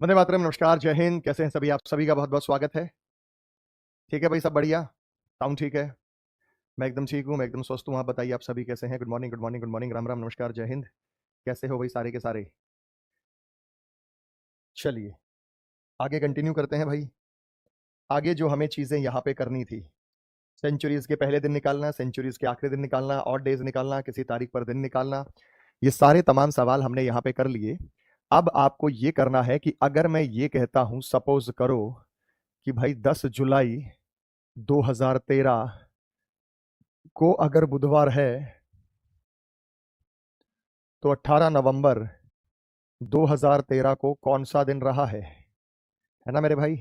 वंदे मातरम। नमस्कार, जय हिंद। कैसे हैं सभी? आप सभी का बहुत बहुत स्वागत है। ठीक है भाई, सब बढ़िया? साउंड ठीक है? मैं एकदम ठीक हूँ, मैं एकदम स्वस्थ हूँ। आप बताइए, आप सभी कैसे हैं? Good morning, good morning, good morning, Ram Ram, नमस्कार, जय हिंद। कैसे हो भाई सारे के सारे? चलिए आगे कंटिन्यू करते हैं भाई। आगे जो हमें चीजें यहाँ पे करनी थी, सेंचुरीज के पहले दिन निकालना, सेंचुरीज के आखिरी दिन निकालना, ऑड डेज निकालना, किसी तारीख पर दिन निकालना, ये सारे तमाम सवाल हमने यहाँ पे कर लिए। अब आपको ये करना है कि अगर मैं ये कहता हूं, सपोज करो कि भाई 10 जुलाई 2013 को अगर बुधवार है तो 18 नवंबर 2013 को कौन सा दिन रहा है ना मेरे भाई?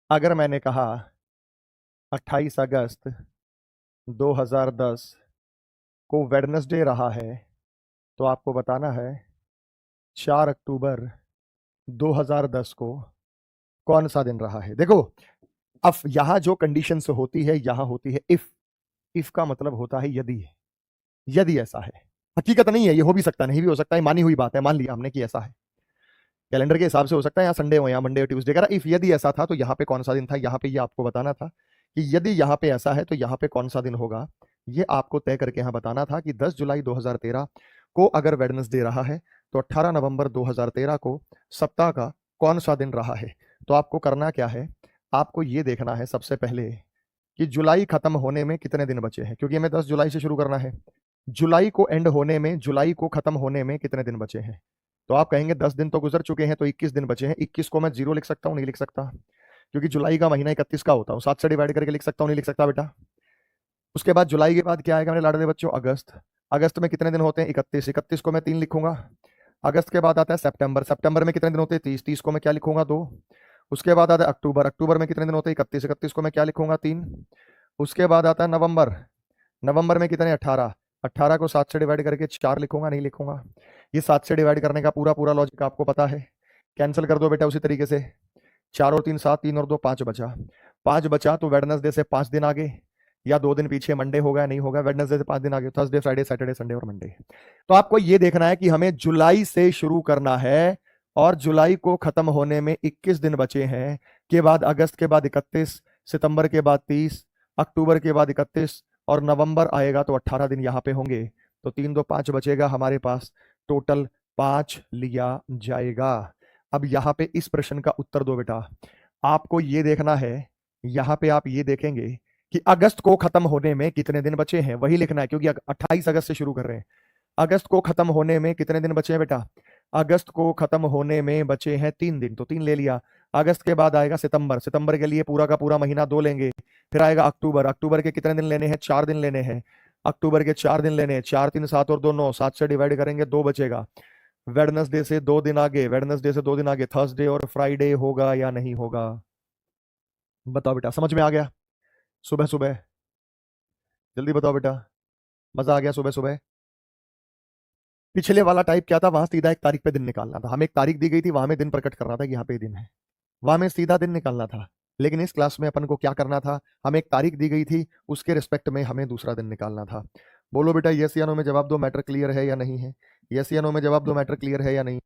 अगर मैंने कहा 28 अगस्त 2010 को वेडनेसडे रहा है, तो आपको बताना है 4 अक्टूबर 2010 को कौन सा दिन रहा है। देखो, अब यहां जो कंडीशंस होती है, यहां होती है इफ का मतलब होता है यदि। यदि ऐसा है, हकीकत नहीं है, ये हो भी सकता नहीं भी हो सकता है, मानी हुई बात है, मान लिया हमने कि ऐसा है। कैलेंडर के हिसाब से हो सकता है यहाँ संडे हो, यहाँ मंडे, ट्यूसडे का। इफ यदि ऐसा था तो यहाँ पे कौन सा दिन था, यहाँ पे ये आपको बताना था कि यदि यहाँ पे ऐसा है तो यहाँ पे कौन सा दिन होगा। ये आपको तय करके यहाँ बताना था कि 10 जुलाई 2013 को अगर वेडनेसडे रहा है तो 18 नवंबर 2013 को सप्ताह का कौन सा दिन रहा है। तो आपको करना क्या है, आपको ये देखना है सबसे पहले कि जुलाई खत्म होने में कितने दिन बचे हैं, क्योंकि हमें 10 जुलाई से शुरू करना है। जुलाई को एंड होने में, जुलाई को खत्म होने में कितने दिन बचे हैं। तो आप कहेंगे 10 दिन तो गुजर चुके हैं, तो 21 दिन बचे हैं। 21 को मैं जीरो लिख सकता हूँ? नहीं लिख सकता, क्योंकि जुलाई का महीना 31 का होता हूँ। 7 से डिवाइड करके लिख सकता हूँ? नहीं लिख सकता बेटा। उसके बाद जुलाई के बाद क्या आएगा मेरे लाडले बच्चों? अगस्त। अगस्त में कितने दिन होते हैं? 31। 31 को मैं 3 लिखूंगा। अगस्त के बाद आता है सितंबर। सितंबर में कितने दिन होते हैं? 30। 30 को मैं क्या लिखूंगा? 2। उसके बाद आता है अक्टूबर। अक्टूबर में कितने दिन होते हैं? 31। 31 को मैं क्या लिखूंगा? 3। उसके बाद आता है नवंबर। नवंबर में कितने? 18। 18 को 7 से डिवाइड करके 4 लिखूंगा? नहीं लिखूंगा। ये 7 से डिवाइड करने का पूरा पूरा लॉजिक आपको पता है। कैंसिल कर दो बेटा उसी तरीके से। 4 और 3 7, 3 और 2 5 बचा। 5 बचा तो वेडनेसडे से 5 दिन आगे या 2 दिन पीछे मंडे होगा? नहीं होगा। वेडनेसडे से 5 दिन आगे थर्सडे, फ्राइडे, सैटरडे, संडे और मंडे। तो आपको ये देखना है कि हमें जुलाई से शुरू करना है और जुलाई को खत्म होने में 21 दिन बचे हैं। के बाद अगस्त के बाद 31, सितंबर के बाद 30, अक्टूबर के बाद 31 और नवंबर आएगा तो 18 दिन यहां पे होंगे। तो 3 2 5 बचेगा हमारे पास। टोटल 5 लिया जाएगा। अब यहां पे इस प्रश्न का उत्तर दो बेटा। आपको ये देखना है, यहां पे आप ये देखेंगे कि अगस्त को खत्म होने में कितने दिन बचे हैं, वही लिखना है, क्योंकि 28 अगस्त से शुरू कर रहे हैं। अगस्त को खत्म होने में कितने दिन बचे हैं बेटा? अगस्त को खत्म होने में बचे हैं 3 दिन, तो 3 ले लिया। अगस्त के बाद आएगा सितंबर। सितंबर के लिए पूरा का पूरा महीना 2 लेंगे। फिर आएगा अक्टूबर। अक्टूबर के कितने दिन लेने हैं? 4 दिन लेने हैं। अक्टूबर के 4 दिन लेने हैं। 4 3 7 और 2 9, 7 से डिवाइड करेंगे 2 बचेगा। वेडनेसडे से 2 दिन आगे, वेडनेसडे से 2 दिन आगे थर्सडे और फ्राइडे होगा या नहीं होगा? बताओ बेटा, समझ में आ गया? सुबह सुबह जल्दी बताओ बेटा, मजा आ गया सुबह सुबह? पिछले वाला टाइप क्या था, वहां सीधा एक तारीख पे दिन निकालना था। हमें एक तारीख दी गई थी, वहां में दिन प्रकट करना था कि यहाँ पे दिन है, वहां में सीधा दिन निकालना था। लेकिन इस क्लास में अपन को क्या करना था, हमें एक तारीख दी गई थी, उसके रिस्पेक्ट में हमें दूसरा दिन निकालना था। बोलो बेटा, यस या नो में जवाब दो, मैटर क्लियर है या नहीं है? यस या नो में जवाब दो, मैटर क्लियर है या नहीं?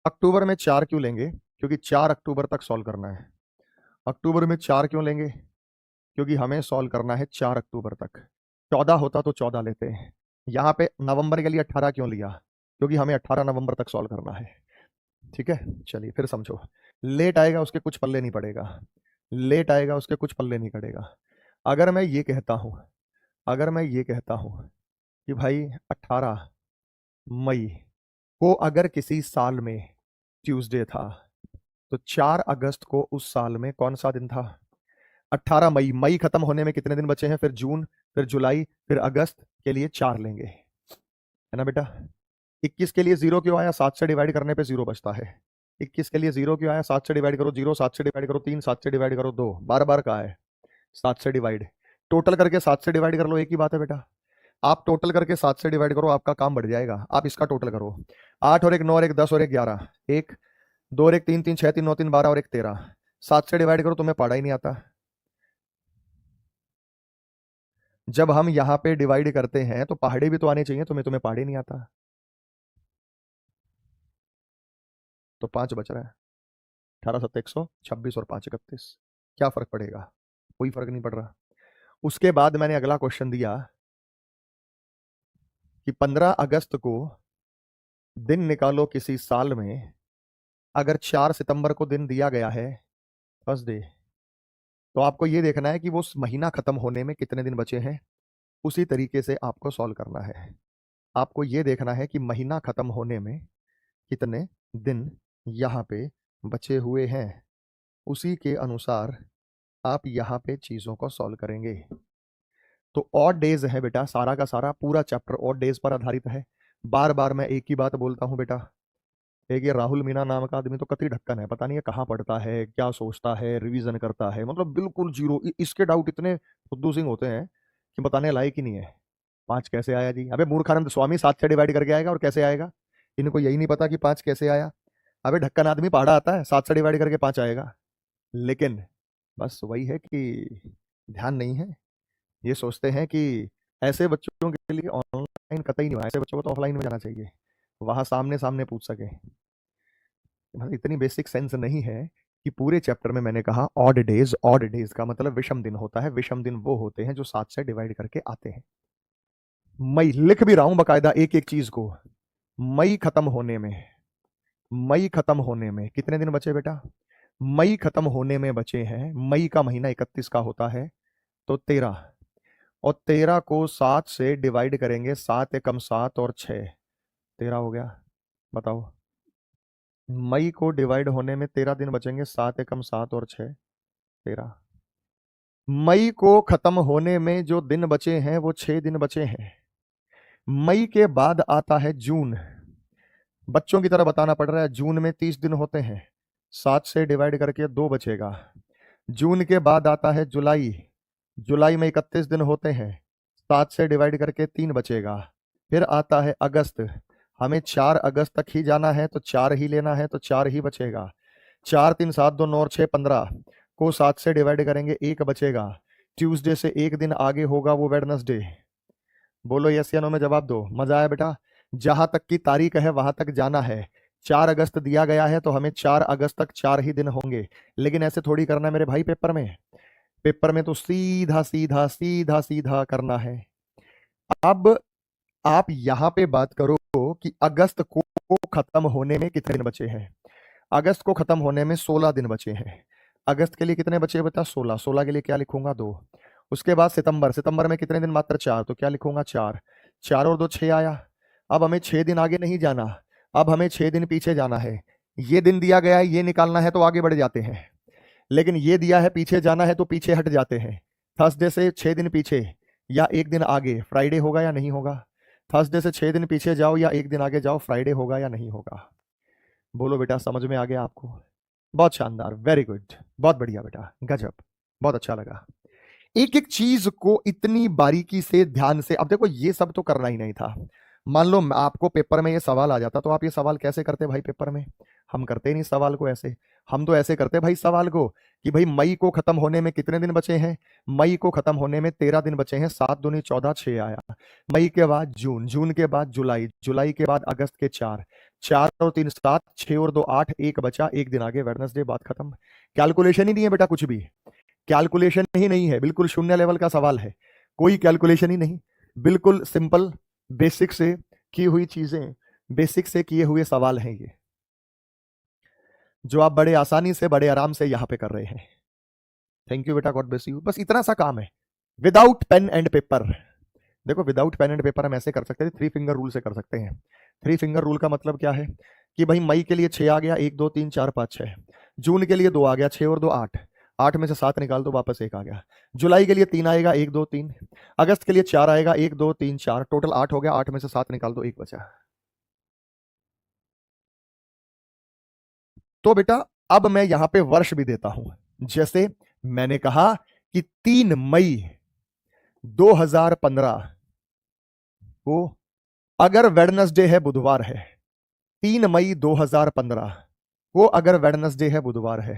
अक्टूबर में 4 क्यों लेंगे? क्योंकि 4 अक्टूबर तक सॉल्व करना है। अक्टूबर में 4 क्यों लेंगे? क्योंकि हमें सॉल्व करना है 4 अक्टूबर तक। 14 होता तो 14 लेते हैं। यहाँ पे नवंबर के लिए 18 क्यों लिया? क्योंकि हमें 18 नवंबर तक सॉल्व करना है। ठीक है, चलिए फिर समझो। लेट आएगा उसके कुछ पल्ले नहीं पड़ेगा, लेट आएगा उसके कुछ पल्ले नहीं पड़ेगा। अगर मैं ये कहता हूं, अगर मैं ये कहता हूं कि भाई 18 मई को अगर किसी साल में ट्यूसडे था। तो 4 अगस्त को उस साल में कौन सा दिन था? 18 मई। मई खत्म होने में कितने दिन बचे हैं? फिर जून, फिर जुलाई, फिर अगस्त के लिए 4 लेंगे, है ना बेटा। 21 के लिए 0 क्यों आया? 7 से डिवाइड करने पे 0 बचता है। 21 के लिए 0 क्यों आया? 7 से डिवाइड करो 0, 7 से डिवाइड करो 3, 7 से डिवाइड करो 2, बार बार का है 7 से डिवाइड। टोटल करके 7 से डिवाइड कर लो, एक ही बात है बेटा। आप टोटल करके 7 से डिवाइड करो, आपका काम बढ़ जाएगा। आप इसका टोटल करो, 8 और 1 9 और 1 10 और 1 11, 1 2 और 1 3 3 6 3 9 3 12 और 1 13। 7 से डिवाइड करो, तुम्हें पढ़ा ही नहीं आता। जब हम यहां पे डिवाइड करते हैं तो पहाड़े भी तो आने चाहिए, तुम्हें पहाड़े नहीं आता। तो 5 बच रहा है। 18 7 126 और 5 31। क्या फर्क पड़ेगा? कोई फर्क नहीं पड़ रहा। उसके बाद मैंने अगला क्वेश्चन दिया कि 15 अगस्त को दिन निकालो किसी साल में, अगर 4 सितंबर को दिन दिया गया है फर्स्ट डे, तो आपको यह देखना है कि वो महीना खत्म होने में कितने दिन बचे हैं। उसी तरीके से आपको सॉल्व करना है। आपको यह देखना है कि महीना खत्म होने में कितने दिन यहां पे बचे हुए हैं। उसी के अनुसार आप यहां पे चीजों को सॉल्व करेंगे। तो ऑड डेज है बेटा, सारा का सारा पूरा चैप्टर ऑड डेज पर आधारित है। बार बार मैं एक ही बात बोलता हूं बेटा, एक ये राहुल मीना नाम का आदमी तो कतई ढक्कन है, पता नहीं है कहाँ पढ़ता है, क्या सोचता है, रिवीजन करता है, मतलब बिल्कुल जीरो। इसके डाउट इतने फुद्दू सिंह होते हैं कि बताने लायक ही नहीं है। 5 कैसे आया जी? अबे मूर्खानंद स्वामी 7 से डिवाइड करके आएगा, और कैसे आएगा? इनको यही नहीं पता कि 5 कैसे आया। अबे ढक्कन आदमी पहाड़ा आता है, 7 से डिवाइड करके 5 आएगा। लेकिन बस वही है कि ध्यान नहीं है। ये सोचते हैं कि ऐसे बच्चों के लिए ऑनलाइन कतई नहीं हुआ, ऐसे बच्चों को तो ऑफलाइन में जाना चाहिए, वहां सामने सामने पूछ सके। मतलब इतनी बेसिक सेंस नहीं है कि पूरे चैप्टर में मैंने कहा ऑड डेज। ऑड डेज का मतलब विषम दिन होता है। विषम दिन वो होते हैं जो 7 से डिवाइड करके आते हैं। मई लिख भी रहा हूं बकायदा एक एक चीज को। मई खत्म होने में, मई खत्म होने में कितने दिन बचे बेटा? मई खत्म होने में बचे हैं, मई का महीना 31 का होता है, तो 13। और 13 को 7 से डिवाइड करेंगे, 7 एकम 7 और 6, 13 हो गया। बताओ, मई को डिवाइड होने में 13 दिन बचेंगे, 7 एकम 7 और 6, 13। मई को खत्म होने में जो दिन बचे हैं वो 6 दिन बचे हैं। मई के बाद आता है जून। बच्चों की तरह बताना पड़ रहा है, जून में 30 दिन होते हैं, 7 से डिवाइड करके 2 बचेगा। जून के बाद आता है जुलाई। जुलाई में 31 दिन होते हैं, 7 से डिवाइड करके 3 बचेगा। फिर आता है अगस्त। हमें 4 अगस्त तक ही जाना है, तो 4 ही लेना है, तो 4 ही बचेगा। 4 3 7 2 9 और 6 15 को 7 से डिवाइड करेंगे, 1 बचेगा। ट्यूसडे से एक दिन आगे होगा वो वेडनेसडे। बोलो यस या नो में जवाब दो। मजा आया बेटा? जहां तक की तारीख है वहां तक जाना है। 4 अगस्त दिया गया है तो हमें 4 अगस्त तक 4 ही दिन होंगे। लेकिन ऐसे थोड़ी करना है मेरे भाई, पेपर में, पेपर में तो सीधा सीधा सीधा सीधा करना है। अब आप यहां पे बात करो कि अगस्त को खत्म होने में कितने दिन बचे हैं। अगस्त को खत्म होने में 16 दिन बचे हैं। अगस्त के लिए कितने बचे बता? 16। 16 के लिए क्या लिखूंगा? 2। उसके बाद सितंबर। सितंबर में कितने दिन? मात्र 4, तो क्या लिखूंगा? 4। 4 और 2 6 आया। अब हमें 6 दिन आगे नहीं जाना, अब हमें 6 दिन पीछे जाना है। ये दिन दिया गया है, ये निकालना है तो आगे बढ़ जाते हैं, लेकिन ये दिया है पीछे जाना है तो पीछे हट जाते हैं। थर्सडे से 6 दिन पीछे या एक दिन आगे, फ्राइडे होगा या नहीं होगा? थर्सडे से 6 दिन पीछे जाओ या एक दिन आगे जाओ, फ्राइडे होगा या नहीं होगा? बोलो बेटा, समझ में आ गया आपको? बहुत शानदार, वेरी गुड, बहुत बढ़िया बेटा, गजब, बहुत अच्छा लगा। एक एक चीज को इतनी बारीकी से ध्यान से। अब देखो, ये सब तो करना ही नहीं था। मान लो आपको पेपर में ये सवाल आ जाता तो आप ये सवाल कैसे करते भाई? पेपर में हम करते नहीं सवाल को ऐसे। हम तो ऐसे करते भाई सवाल को कि भाई मई को खत्म होने में कितने दिन बचे हैं? मई को खत्म होने में 13 दिन बचे हैं, 7 दूनी 14, 6 आया। मई के बाद जून, जून के बाद जुलाई, जुलाई के बाद अगस्त के 4, 4 और 3 7, 6 और 2 8, 1 बचा, एक दिन आगे, वेडनेसडे, बात खत्म। कैलकुलेशन ही नहीं है बेटा, कुछ भी कैलकुलेशन ही नहीं है, बिल्कुल शून्य लेवल का सवाल है, कोई कैलकुलेशन ही नहीं, बिल्कुल सिंपल बेसिक से की हुई चीजें, बेसिक से किए हुए सवाल हैं ये, जो आप बड़े आसानी से बड़े आराम से यहां पे कर रहे हैं। थैंक यू बेटा, गॉड ब्लेस यू। बस इतना सा काम है, विदाउट पेन एंड पेपर। देखो, विदाउट पेन एंड पेपर हम ऐसे कर सकते हैं, 3 फिंगर रूल से कर सकते हैं। 3 फिंगर रूल का मतलब क्या है? कि भाई मई के लिए 6 आ गया, 1 2 3 4 5 6। जून के लिए 2 आ गया, 6 और 2 8, 8 में से 7 निकाल दो, वापस 1 आ गया। जुलाई के लिए 3 आएगा, 1 2 3। अगस्त के लिए 4 आएगा, 1 2 3 4, टोटल 8 हो गया, 8 में से 7 निकाल दो, 1 बचा। तो बेटा अब मैं यहां पे वर्ष भी देता हूं। जैसे मैंने कहा कि 3 मई 2015 को, अगर वेडनेसडे है, बुधवार है, 3 मई 2015 को अगर वेडनेसडे है, बुधवार है,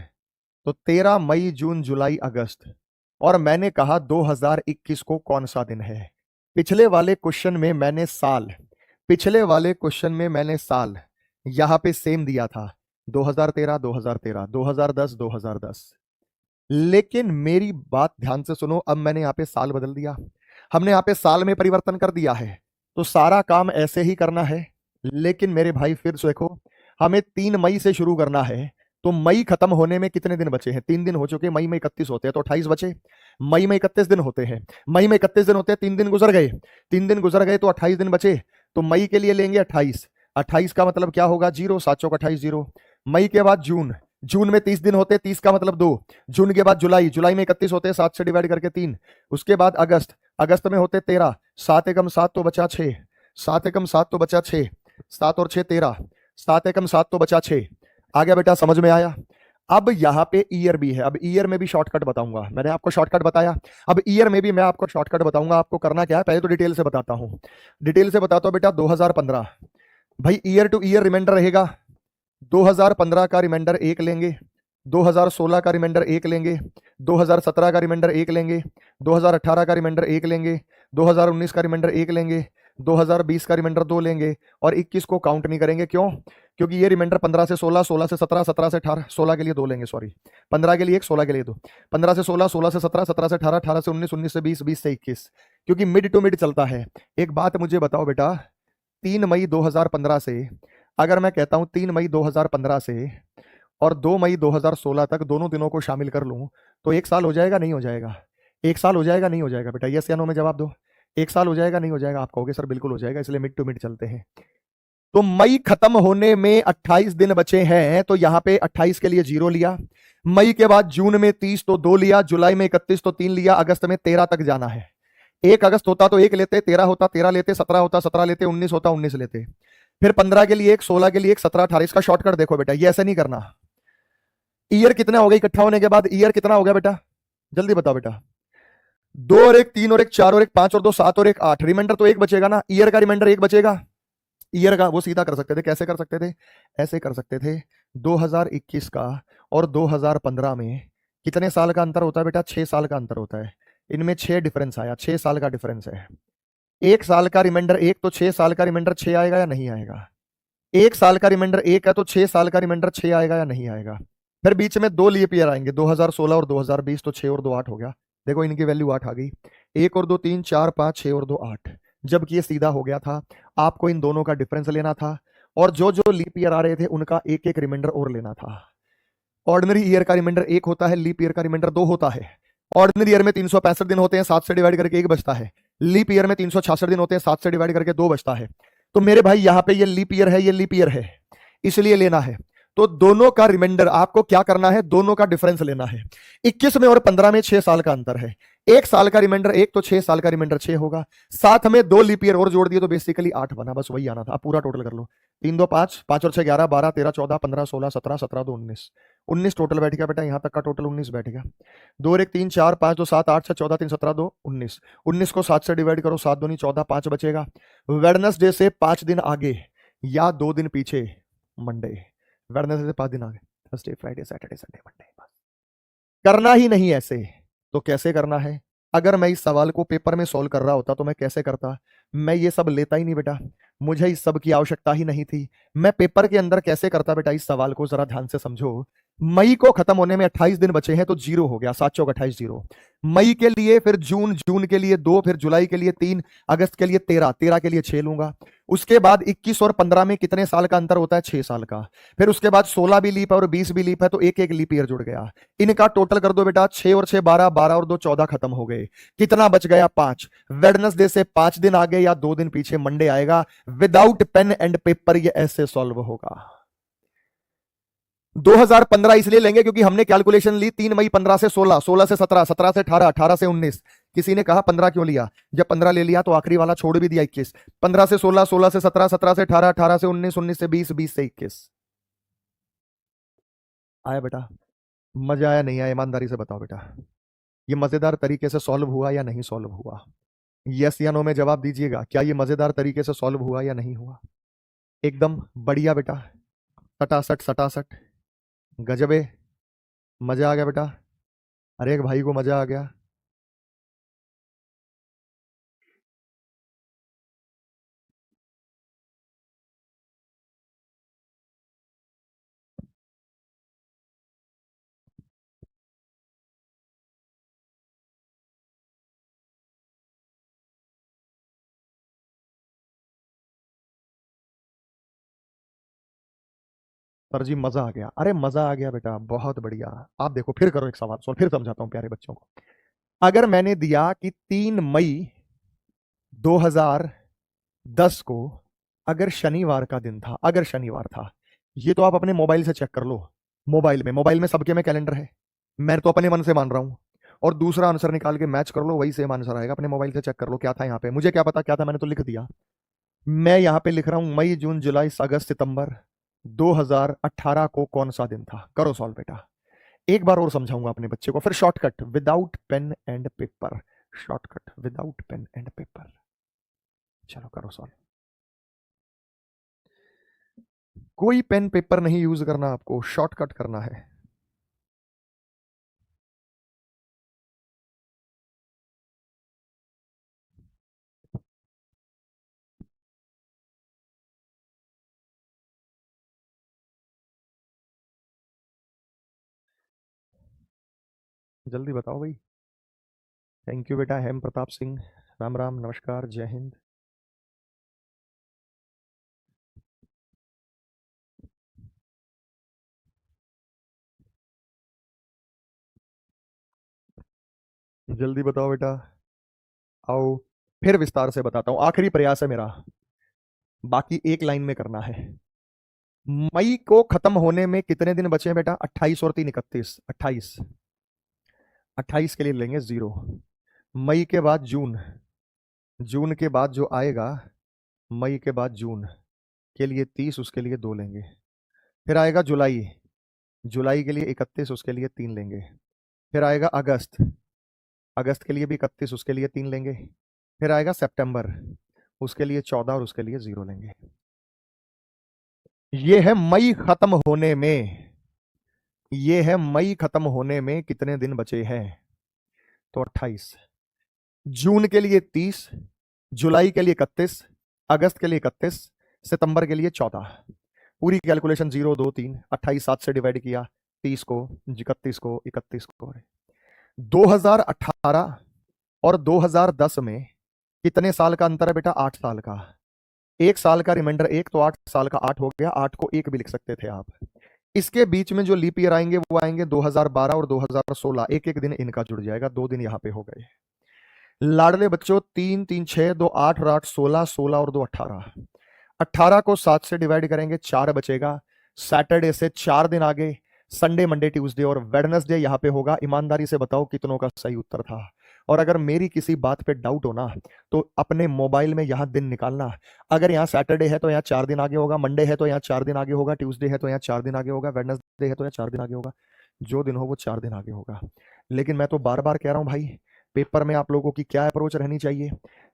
तो 13 मई जून जुलाई अगस्त, और मैंने कहा 2021 को कौन सा दिन है। पिछले वाले क्वेश्चन में मैंने साल, पिछले वाले क्वेश्चन में मैंने साल यहां पे सेम दिया था, 2013 2013, 2010 2010। लेकिन मेरी बात ध्यान से सुनो, अब मैंने यहां पे साल बदल दिया, हमने यहां पे साल में परिवर्तन कर दिया है, तो सारा काम ऐसे ही करना है। लेकिन मेरे भाई फिर देखो, हमें 3 मई से शुरू करना है, तो मई खत्म होने में कितने दिन बचे हैं? 3 दिन हो चुके, मई में 31 होते हैं, तो 28 बचे। मई में 31 दिन होते हैं, मई में 31 दिन होते हैं, 3 दिन गुजर गए, 3 दिन गुजर गए तो 28 दिन बचे। तो मई के लिए लेंगे 28, 28 का मतलब क्या होगा? 0, 7 चौक 28 0। मई के बाद जून, जून में 30 दिन होते हैं, 30 का मतलब 2। जून के बाद जुलाई, जुलाई में 31 होते हैं, 7 से डिवाइड करके 3। उसके बाद अगस्त, अगस्त में होते 13, 7 एकम 7 तो बचा 6, 7 एकम 7 तो बचा 6, 7 और 6 13, 7 एकम 7 तो बचा 6। आ गया बेटा, समझ में आया? अब यहां पे ईयर भी है, अब ईयर में भी शॉर्टकट बताऊंगा, मैंने आपको शॉर्टकट बताया, अब ईयर में भी मैं आपको शॉर्टकट बताऊंगा। आपको करना क्या है, पहले तो डिटेल से बताता हूं, डिटेल से बताता हूं बेटा। 2015 भाई ईयर टू ईयर रिमाइंडर रहेगा, 2015 का रिमाइंडर 1 लेंगे, 2016 का रिमाइंडर 1 लेंगे, 2017 का रिमाइंडर 1 लेंगे, 2018 का रिमाइंडर 1 लेंगे, 2019 का रिमाइंडर 1 लेंगे, 2020 का रिमाइंडर 2 लेंगे, और 21 को काउंट नहीं करेंगे। क्यों? क्योंकि ये रिमाइंडर 15 से 16, 16 से 17, 17 से 18, 16 के लिए 2 लेंगे, सॉरी 15 के लिए 1, 16 के लिए 2, 15 से 16, 16 से 17, 17 से 18, 18 से 19, 19 से 20, 20 से 21, क्योंकि मिड टू मिड चलता है। एक बात मुझे बताओ बेटा, 3 मई 2015 से, अगर मैं कहता हूं 3 मई 2015 से और 2 मई 2016 तक दोनों दिनों को शामिल कर लूं, तो 1 साल हो जाएगा, नहीं हो जाएगा? 1 साल हो जाएगा, नहीं हो जाएगा? बेटा यस या नो में जवाब दो। 1 साल हो जाएगा, नहीं हो जाएगा? आप कहोगे सर बिल्कुल हो जाएगा, इसलिए मिड टू मिड चलते हैं। तो मई खत्म होने में 28 दिन बचे हैं, तो यहां पे 28 के लिए 0 लिया। मई के बाद जून में 30 तो 2 लिया, जुलाई में 31 तो 3 लिया, अगस्त में 13 तक जाना है। 1 अगस्त होता तो 1 लेते, 13 होता 13 लेते, 17 होता 17 लेते, 19 होता 19 लेते, फिर 15 के लिए 1, 16 के लिए 1, 17 18। इसका शॉर्टकट देखो बेटा, ये ऐसे नहीं करना। ईयर कितने हो गए इकट्ठा होने के बाद? ईयर कितना हो गया बेटा, जल्दी बताओ बेटा? 2 और 1 3 और 1 4 और 1 5 और 2 7 और 1 8, रिमाइंडर तो 1 बचेगा ना, ईयर का रिमाइंडर 1 बचेगा। ईयर का वो सीधा कर सकते थे, कैसे कर सकते थे? ऐसे कर सकते थे, 2021 का और 2015 में कितने साल का अंतर होता है बेटा? 6 साल का अंतर होता है। इनमें 6 डिफरेंस आया, 6 साल का डिफरेंस है। 1 साल का रिमाइंडर 1, तो 6 साल का रिमाइंडर 6 आएगा या नहीं आएगा? 1 साल का रिमाइंडर 1 है, तो 6 साल का रिमाइंडर 6 आएगा या नहीं आएगा? फिर बीच में 2 लीप ईयर आएंगे, 2016 और 2020, तो 6 और 2 8 हो गया। देखो इनकी वैल्यू 8 आ गई। 1 और 2 3 4 5, 6 और 2 8, जबकि ये सीधा हो गया था। आपको इन दोनों का डिफरेंस लेना था, और जो जो लीप ईयर आ रहे थे उनका एक एक रिमाइंडर और लेना था। ऑर्डिनरी ईयर का रिमाइंडर 1 होता है, लीप ईयर का रिमाइंडर 2 होता है। ऑर्डिनरी ईयर में 365 दिन होते हैं, 7 से डिवाइड करके 1 बचता है। लीप ईयर में 366 दिन होते हैं, 7 से डिवाइड करके 2 बचता है। तो मेरे भाई यहां पे ये लीप ईयर है, ये लीप ईयर है, इसलिए लेना है। तो दोनों का रिमाइंडर आपको क्या करना है? दोनों का डिफरेंस लेना है। 21 में और 15 में 6 साल का अंतर है। 1 साल का रिमाइंडर 1, तो 6 साल का रिमाइंडर 6 होगा। साथ में 2 लीप ईयर और जोड़ दिए तो बेसिकली 8 बना, बस वही आना था। अब पूरा टोटल कर लो, 3 2 5, 5 और 6 11, 12 13 14 15 16 17, 17 2 19, 19 टोटल बैठ गया बेटा, यहां तक का टोटल 19 बैठ गया। 2 और 1 3 4 5 2 7 8 6 14 3 17 2 19, 19 को 7 से डिवाइड करो, 7 दूनी 14, 5 बचेगा। वेडनेसडे से 5 दिन आगे या 2 दिन पीछे मंडे, वेडनेसडे से 5 दिन आगे, Thursday Friday Saturday Sunday Monday. करना ही नहीं ऐसे, तो कैसे करना है? अगर मैं इस सवाल को पेपर में सॉल्व कर रहा होता तो मैं कैसे करता? मैं ये सब लेता ही नहीं बेटा, मुझे इस सब की आवश्यकता ही नहीं थी। मैं पेपर के अंदर कैसे करता बेटा? इस सवाल को जरा ध्यान से समझो। मई को खत्म होने में 28 दिन बचे हैं, तो 0 हो गया, 7 चौक 28 0। मई के लिए फिर जून, जून के लिए 2, फिर जुलाई के लिए 3, अगस्त के लिए 13, 13 के लिए 6 लूंगा। उसके बाद 21 और 15 में कितने साल का अंतर होता है? 6 साल का। फिर उसके बाद 16 भी लीप है और 20 भी लीप है, तो एक एक लीप ईयर जुड़ गया। इनका टोटल कर दो बेटा, 6 और 6 12, 12 और 2 14, खत्म हो गए। कितना बच गया? 5। वेडनेसडे से 5 दिन आगे या 2 दिन पीछे मंडे आएगा। विदाउट पेन एंड पेपर ये ऐसे सॉल्व होगा। 2015 इसलिए लेंगे क्योंकि हमने कैलकुलेशन ली 3 मई 15 से 16, 16 से 17, 17 से 18, 18 से 19। किसी ने कहा 15 क्यों लिया? जब 15 ले लिया तो आखिरी वाला छोड़ भी दिया 21। 15 से 16, 16 से 17, 17 से 18, 18 से 19, 19 से 20, 20 से 21। आया बेटा? मजा आया नहीं आया? ईमानदारी से बताओ बेटा, ये मजेदार तरीके से सॉल्व हुआ या नहीं सॉल्व हुआ? यस या नो में जवाब दीजिएगा। क्या ये मजेदार तरीके से सॉल्व हुआ या नहीं हुआ? एकदम बढ़िया बेटा, सटासट सटासट, गजबे, मजा आ गया बेटा। हर एक भाई को मजा आ गया। सर जी मजा आ गया। अरे मजा आ गया बेटा, बहुत बढ़िया। आप देखो, फिर करो एक सवाल सॉल्व, फिर समझाता हूं प्यारे बच्चों को। अगर मैंने दिया कि 3 मई 2010 को अगर शनिवार का दिन था, अगर शनिवार था, ये तो आप अपने मोबाइल से चेक कर लो। मोबाइल में सबके में कैलेंडर है, मैं तो अपने मन से मान रहा हूं। और दूसरा आंसर निकाल के मैच कर लो, वही सेम आंसर आएगा। अपने मोबाइल से चेक कर लो क्या था यहाँ पे। मुझे क्या पता क्या था, मैंने तो लिख दिया। मैं यहाँ पे लिख रहा हूं मई, जून, जुलाई, अगस्त, सितंबर 2018 को कौन सा दिन था। करो सॉल्व बेटा। एक बार और समझाऊंगा अपने बच्चे को, फिर shortcut without pen and paper. Shortcut without pen and paper. चलो करो सॉल्व। कोई पेन पेपर नहीं यूज करना, आपको शॉर्टकट करना है। जल्दी बताओ भाई। थैंक यू बेटा हेम प्रताप सिंह। राम राम, नमस्कार, जय हिंद। जल्दी बताओ बेटा, आओ। फिर विस्तार से बताता हूं, आखिरी प्रयास है मेरा, बाकी एक लाइन में करना है। मई को खत्म होने में कितने दिन बचे हैं बेटा? 28 और 3 31, 28। 28 के लिए लेंगे 0। मई के बाद जून, जून के बाद जो आएगा, मई के बाद जून के लिए 30, उसके लिए 2 लेंगे। फिर आएगा जुलाई, जुलाई के लिए 31, उसके लिए 3 लेंगे। फिर आएगा अगस्त, अगस्त के लिए भी 31, उसके लिए 3 लेंगे। फिर आएगा सितंबर, उसके लिए 14 और उसके लिए 0 लेंगे। ये है मई खत्म होने में, ये है मई खत्म होने में कितने दिन बचे हैं? तो 28। जून के लिए 30, जुलाई के लिए 31, अगस्त के लिए 31, सितंबर के लिए 14। पूरी कैलकुलेशन 0 2 3, 28 7 से डिवाइड किया, 30 को, 31 को, 31 को। 2018 और 2010 में कितने साल का अंतर है बेटा? 8 साल का। 1 साल का रिमाइंडर 1, तो 8 साल का 8 हो गया। 8 को 1 भी लिख सकते थे आप। इसके बीच में जो लीप ईयर आएंगे वो आएंगे 2012 और 2016। एक एक दिन इनका जुड़ जाएगा, 2 दिन यहां पे हो गए। लाडले बच्चों, 3 3 6 2 8 और 8 16, 16 और 2 18। 18 को 7 से डिवाइड करेंगे, 4 बचेगा। सैटरडे से 4 दिन आगे, संडे मंडे ट्यूसडे और वेडनेसडे यहां पे होगा। ईमानदारी से बताओ कितनों का सही उत्तर था? और अगर मेरी किसी बात पे डाउट हो ना, तो अपने मोबाइल में यहां दिन निकालना। अगर यहाँ सैटरडे है तो यहाँ 4 दिन आगे होगा, मंडे है तो यहाँ 4 दिन आगे होगा, ट्यूसडे है तो यहाँ 4 दिन आगे होगा, वेडनेसडे है तो यहाँ 4 दिन आगे होगा। जो दिन हो वो 4 दिन आगे होगा। लेकिन मैं तो बार बार कह रहा हूं भाई, पेपर में आप लोगों की क्या अप्रोच रहनी चाहिए?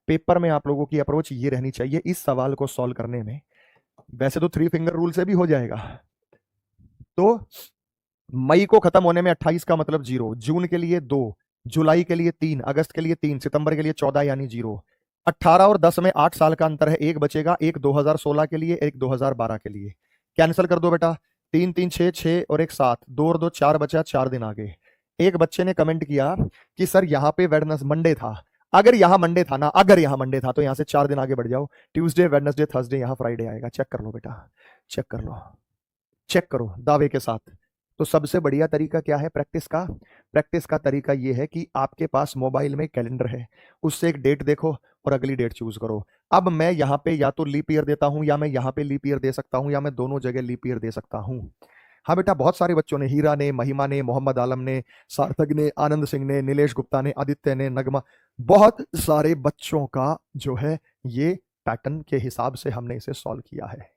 पेपर में आप लोगों की अप्रोच ये रहनी चाहिए इस सवाल को सॉल्व करने में। वैसे तो 3 फिंगर रूल से भी हो जाएगा। तो मई को खत्म होने में 28 का मतलब 0, जून के लिए 2, जुलाई के लिए 3, अगस्त के लिए 3, सितंबर के लिए 14 यानी 0। 18 और 10 में 8 साल का अंतर है, एक बचेगा, एक 2016 के लिए, एक 2012 के लिए। कैंसिल कर दो बेटा, 3 3 6 6 और एक 7, 2 और 2 4 बचा, 4 दिन आगे। एक बच्चे ने कमेंट किया कि सर यहाँ पे वेडनेस मंडे था। अगर यहाँ मंडे था ना, अगर यहाँ मंडे था तो यहाँ से 4 दिन आगे बढ़ जाओ, ट्यूसडे वेडनेसडे थर्सडे, यहाँ फ्राइडे आएगा। चेक कर लो बेटा, चेक कर लो, चेक करो दावे के साथ। तो सबसे बढ़िया तरीका क्या है प्रैक्टिस का? प्रैक्टिस का तरीका यह है कि आपके पास मोबाइल में कैलेंडर है, उससे एक डेट देखो और अगली डेट चूज करो। अब मैं यहाँ पे या तो लीप ईयर देता हूं, या मैं यहाँ पे लीप ईयर दे सकता हूं, या मैं दोनों जगह लीप ईयर दे सकता हूं। हाँ बेटा, बहुत सारे बच्चों ने, हीरा ने, महिमा ने, मोहम्मद आलम ने, सार्थक ने, आनंद सिंह ने, नीलेश गुप्ता ने, आदित्य ने, नगमा, बहुत सारे बच्चों का जो है ये पैटर्न के हिसाब से हमने इसे सॉल्व किया है।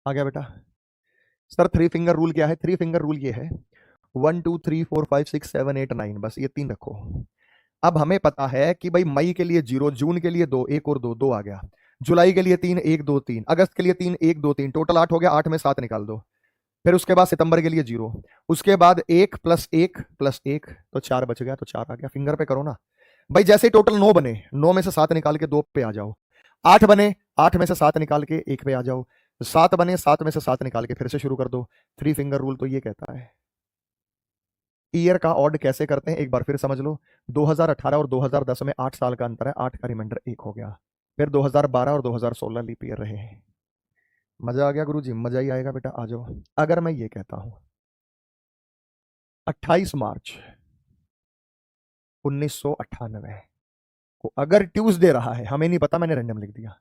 आ गया बेटा? सर थ्री फिंगर रूल क्या है? थ्री फिंगर रूल ये है 1 2 3 4 5 6 7 8 9, बस ये तीन रखो। अब हमें पता है कि भाई मई के लिए 0, जून के लिए 2, एक और 2, 2 आ गया, जुलाई के लिए 3, 1 2 3, अगस्त के लिए 3, 1 2 3, टोटल 8 हो गया, 8 में 7 निकाल दो। फिर उसके बाद सितंबर के लिए 0, उसके बाद 1 + 1 + 1, तो 4 बच गया, तो 4 आ गया। फिंगर पे करो ना भाई, जैसे ही टोटल 9 बने, 9 में से 7 निकाल के 2 पे आ जाओ। 8 बने, 8 में से 7 निकाल के 1 पे आ जाओ। 7 बने, 7 में से 7 निकाल के फिर से शुरू कर दो। थ्री फिंगर रूल तो ये कहता है। ईयर का ऑड कैसे करते हैं एक बार फिर समझ लो। 2018 और 2010 में 8 साल का अंतर है, 8 का रिमाइंडर 1 हो गया। फिर 2012 और 2016 लीप ईयर रहे हैं। मजा आ गया गुरुजी? मजा ही आएगा बेटा, आ जाओ। अगर मैं ये कहता हूं 28 मार्च 1998 को अगर ट्यूसडे रहा है, हमें नहीं पता, मैंने रैंडम लिख दिया।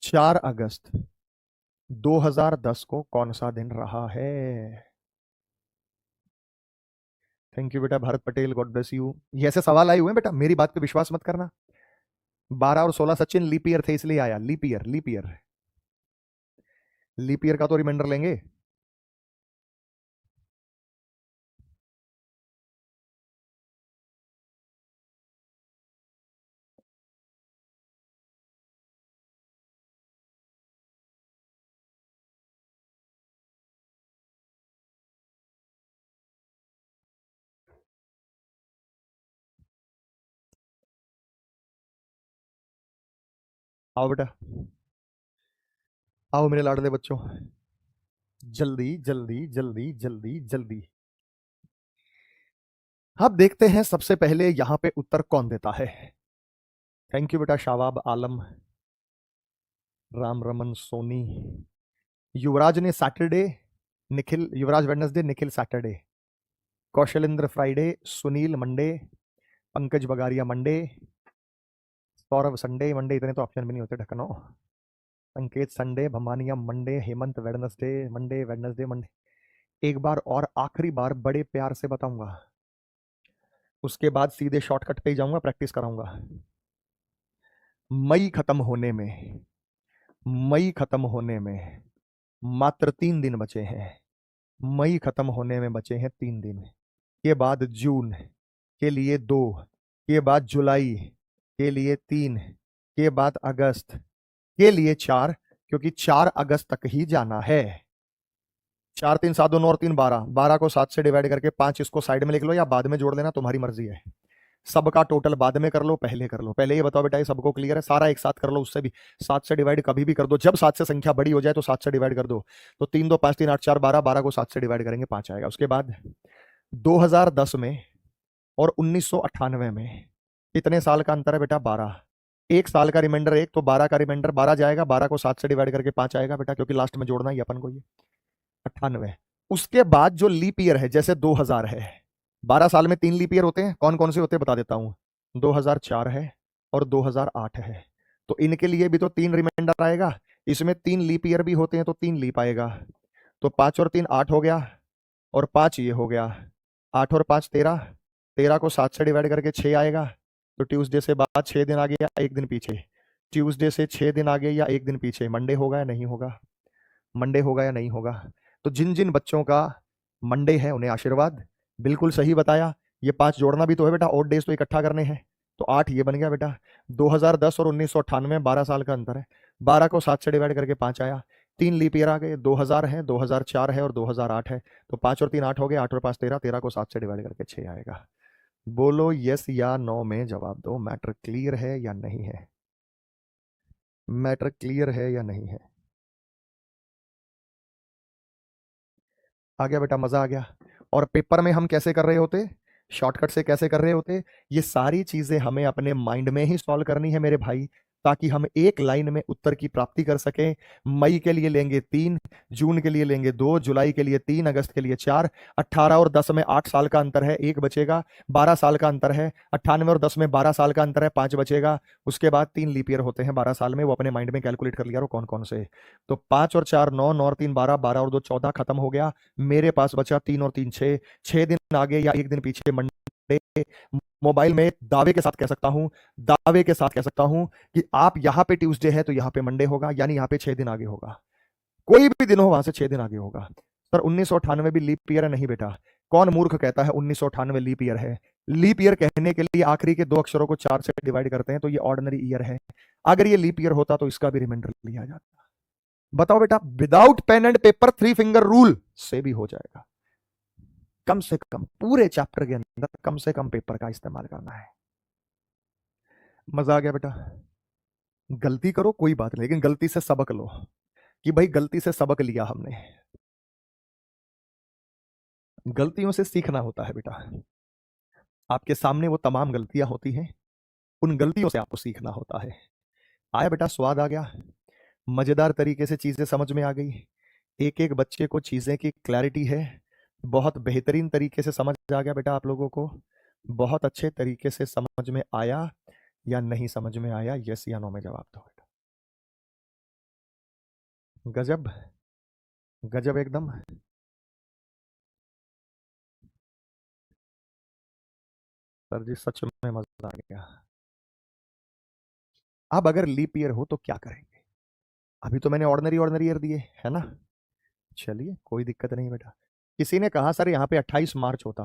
4 अगस्त 2010 को कौन सा दिन रहा है? थैंक यू बेटा Bharat Patel, God bless you. ये ऐसे सवाल आए हुए हैं बेटा, मेरी बात पे विश्वास मत करना। 12 और 16 सचिन लीप ईयर थे इसलिए आया। Leap year, leap year, leap year का तो रिमाइंडर लेंगे। आओ बेटा, आओ मेरे लाडले बच्चों, जल्दी जल्दी जल्दी जल्दी जल्दी। अब देखते हैं सबसे पहले यहां पे उत्तर कौन देता है। थैंक यू बेटा शाबाब आलम, राम रमन सोनी, युवराज ने Saturday, Nikhil Yuvraj Wednesday, Nikhil Saturday, Kaushalendra Friday, Sunil Monday, Pankaj Bagaria Monday, Saurabh Sunday, Monday इतने तो ऑप्शन भी नहीं होते ढक्कनो, Sanket Sunday, Bhamania Monday, Hemant Wednesday, Monday Wednesday Monday. एक बार और आखिरी बार बड़े प्यार से बताऊंगा, उसके बाद सीधे शॉर्टकट पे ही जाऊंगा, प्रैक्टिस कराऊंगा। मई खत्म होने में, मई खत्म होने में मात्र 3 दिन बचे हैं। मई खत्म होने में बचे हैं 3 दिन। के बाद जून के लिए 2, के बाद जुलाई के लिए 3, के बाद अगस्त के लिए 4, क्योंकि 4 अगस्त तक ही जाना है। 4 3 7 2 9 और 3 12, 12 को 7 से डिवाइड करके 5 इसको साइड में लिख लो या बाद में जोड़ लेना, तुम्हारी मर्जी है। सबका टोटल बाद में कर लो, पहले कर लो। पहले ये बताओ बेटा, ये सबको क्लियर है? सारा एक साथ कर लो, उससे भी 7 से डिवाइड कभी भी कर दो, जब 7 से संख्या बड़ी हो जाए तो 7 से डिवाइड कर दो। तो 3 2 5 3 8 4 12, 12 को 7 से डिवाइड करेंगे 5 आएगा। उसके बाद 2010 में और 1998 में कितने साल का अंतर है बेटा? 12। एक साल का रिमाइंडर 1, तो 12 का रिमाइंडर 12 जाएगा, 12 को 7 से डिवाइड करके 5 आएगा बेटा, क्योंकि लास्ट में जोड़ना ही अपन को ये 98। उसके बाद जो लीप ईयर है, जैसे 2000 है, 12 साल में 3 लीप ईयर होते हैं। कौन कौन से होते हैं बता देता हूं। 2004 है और 2008 है, तो इनके लिए भी तो 3 रिमाइंडर आएगा। इसमें 3 लीप ईयर भी होते हैं, तो 3 लीप आएगा। तो 5 और 3 8 हो गया, और 5 ये हो गया, 8 और 5 13, 13 को 7 से डिवाइड करके 6 आएगा। तो ट्यूसडे से बाद 6 दिन आगे या 1 दिन पीछे? ट्यूसडे से 6 दिन आगे या 1 दिन पीछे? मंडे होगा या नहीं होगा? मंडे होगा या नहीं होगा? तो जिन जिन बच्चों का मंडे है उन्हें आशीर्वाद, बिल्कुल सही बताया। ये 5 जोड़ना भी तो है बेटा, ऑड डेज तो इकट्ठा करने हैं, तो 8 ये बन गया बेटा। 2010 और 1998 में 12 साल का अंतर है, 12 को 7 से डिवाइड करके 5 आया। 3 लीप ईयर आ गए, 2000 है, 2004 है और 2008 है, तो 5 और 3 8 हो गए, 8 और 5 13, 13 को 7 से डिवाइड करके 6 आएगा। बोलो यस या नो में जवाब दो। मैटर क्लियर है या नहीं है? मैटर क्लियर है या नहीं है? आ गया बेटा, मजा आ गया। और पेपर में हम कैसे कर रहे होते? शॉर्टकट से कैसे कर रहे होते? ये सारी चीजें हमें अपने माइंड में ही सॉल्व करनी है मेरे भाई। ताकि हम एक लाइन में उत्तर की प्राप्ति कर सकें। मई के लिए लेंगे 3, जून के लिए लेंगे 2, जुलाई के लिए 3, अगस्त के लिए 4। 18 और 10 में 8 साल का अंतर है, 1 बचेगा। 12 साल का अंतर है, 98 और 10 में 12 साल का अंतर है, 5 बचेगा। उसके बाद 3 लीप ईयर होते हैं 12 साल में, वो अपने माइंड में कैलकुलेट कर लिया कौन कौन से। तो 5 और 4 9, 9 और 3 12, 12 और 2 14, खत्म हो गया। मेरे पास बचा 3 और 3 6, 6 दिन आगे या 1 दिन पीछे मंडे। मोबाइल में दावे के साथ कह सकता हूं, दावे के साथ कह सकता हूं कि आप यहां पे ट्यूसडे है तो यहां पे मंडे होगा, यानी यहां पे 6 दिन आगे होगा। कोई भी दिन हो वहां से 6 दिन आगे होगा। सर 1998 भी लीप ईयर है? नहीं बेटा। कौन मूर्ख कहता है 1998 लीप ईयर है? लीप ईयर कहने के लिए आखिरी के 2 अक्षरों को 4 से डिवाइड करते हैं, तो ये ऑर्डिनरी ईयर है। अगर ये लीप ईयर होता तो इसका भी रिमाइंडर लिया जाता। बताओ बेटा, without pen and paper 3 finger rule से भी हो जाएगा। कम से कम पूरे चैप्टर के अंदर कम से कम पेपर का इस्तेमाल करना है। मजा आ गया बेटा? गलती करो कोई बात नहीं, लेकिन गलती से सबक लो कि भाई गलती से सबक लिया हमने। गलतियों से सीखना होता है बेटा। आपके सामने वो तमाम गलतियां होती हैं, उन गलतियों से आपको सीखना होता है। आया बेटा? स्वाद आ गया? मजेदार तरीके से चीजें समझ में आ गई। एक एक बच्चे को चीजें की क्लैरिटी है। बहुत बेहतरीन तरीके से समझ आ गया बेटा आप लोगों को? बहुत अच्छे तरीके से समझ में आया या नहीं समझ में आया? यस या नो में जवाब दो बेटा। गजब, गजब एकदम। सर जी सच में मजा आ गया। अब अगर लीप ईयर हो तो क्या करेंगे? अभी तो मैंने ऑर्डिनरी ऑर्डिनरी ईयर दिए है ना। चलिए कोई दिक्कत नहीं बेटा। किसी ने कहा सर यहाँ पे 28 मार्च होता,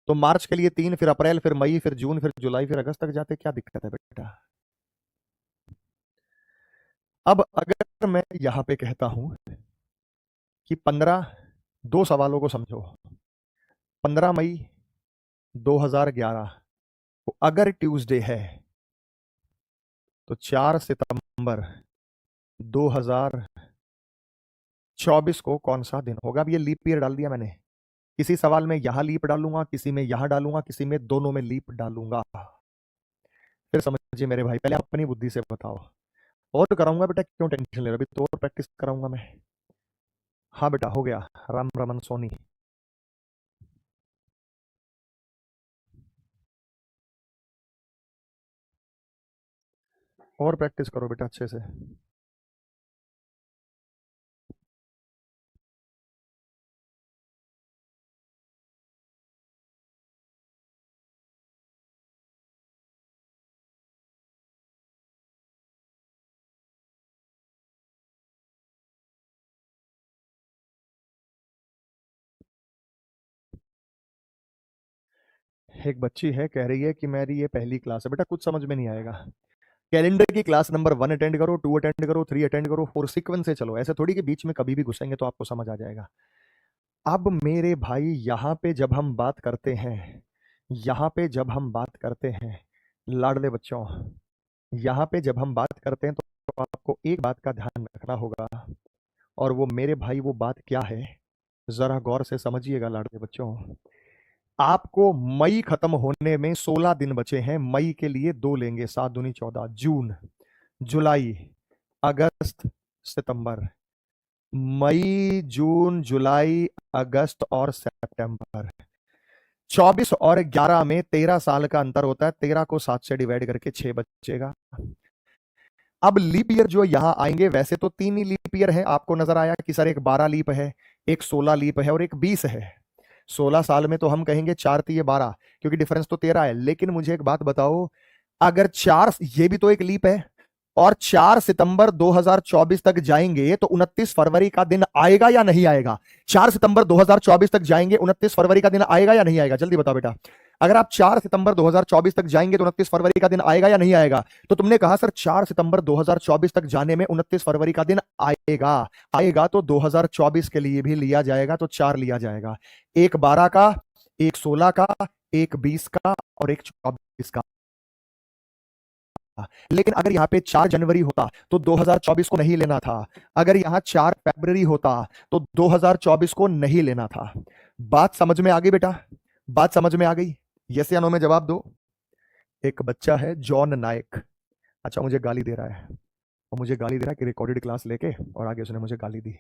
तो मार्च के लिए 3, फिर अप्रैल, फिर मई, फिर जून, फिर जुलाई, फिर अगस्त तक जाते, क्या दिक्कत है बेटा? अब अगर मैं यहां पे कहता हूं कि 15, 2 सवालों को समझो। 15 मई 2011 को अगर ट्यूसडे है तो 4 सितंबर 2024 को कौन सा दिन होगा? अब ये लीप ईयर डाल दिया मैंने। किसी सवाल में यहां लीप डालूंगा, किसी में यहां डालूंगा, किसी में दोनों में लीप डालूंगा। फिर समझिए मेरे भाई, पहले आप अपनी बुद्धि से बताओ। और कराऊंगा बेटा, क्यों टेंशन ले रहे हो? अभी तो और प्रैक्टिस कराऊंगा मैं। हाँ बेटा हो गया। राम रमन सोनी। और प्रैक्टिस करो बेटा अच्छे से। एक बच्ची है, कह रही है कि मेरी ये पहली क्लास है। बेटा कुछ समझ में नहीं आएगा। कैलेंडर की क्लास नंबर 1 अटेंड करो, 2 अटेंड करो, 3 अटेंड करो, 4 सीक्वेंस से चलो। ऐसे थोड़ी कि बीच में कभी भी घुसेंगे तो आपको समझ आ जाएगा। अब मेरे भाई यहाँ पे जब हम बात करते हैं, यहाँ पे जब हम बात करते हैं लाडले बच्चों, यहाँ पे जब हम बात करते हैं तो आपको एक बात का ध्यान रखना होगा। और वो मेरे भाई वो बात क्या है, जरा गौर से समझिएगा लाडले बच्चों। आपको मई खत्म होने में 16 दिन बचे हैं। मई के लिए 2 लेंगे, 7 दूनी 14। जून, जुलाई, अगस्त, सितंबर। मई, जून, जुलाई, अगस्त और सितंबर। 24 और 11 में 13 साल का अंतर होता है। 13 को 7 से डिवाइड करके 6 बचेगा। अब लीप ईयर जो यहां आएंगे, वैसे तो 3 ही लीप ईयर है। आपको नजर आया कि सर एक 12 लीप है, एक 16 लीप है और एक 20 है। 16 साल में तो हम कहेंगे 4 तिये 12, क्योंकि डिफरेंस तो 13 है। लेकिन मुझे एक बात बताओ, अगर 4, ये भी तो एक लीप है, और 4 सितंबर 2024 तक जाएंगे तो 29 फरवरी का दिन आएगा या नहीं आएगा? 4 सितंबर 2024 तक जाएंगे, 29 फरवरी का दिन आएगा या नहीं आएगा? जल्दी बताओ बेटा। अगर आप 4 सितंबर 2024 तक जाएंगे तो 29 फरवरी का दिन आएगा या नहीं आएगा? तो तुमने कहा सर 4 सितंबर 2024 तक जाने में 29 फरवरी का दिन आएगा। आएगा तो 2024 के लिए भी लिया जाएगा, तो 4 लिया जाएगा। एक 12 का, एक 16 का, एक 20 का और एक 24 का। लेकिन अगर यहां पे 4 जनवरी होता तो 2024 को नहीं लेना था। अगर यहां 4 फरवरी होता तो 2024 को नहीं लेना था। बात समझ में आ गई बेटा? बात समझ में आ गई? यस या नो में जवाब दो। एक बच्चा है जॉन नायक, अच्छा मुझे गाली दे रहा है, और मुझे गाली दे रहा है कि रिकॉर्डेड क्लास लेके, और आगे उसने मुझे गाली दी।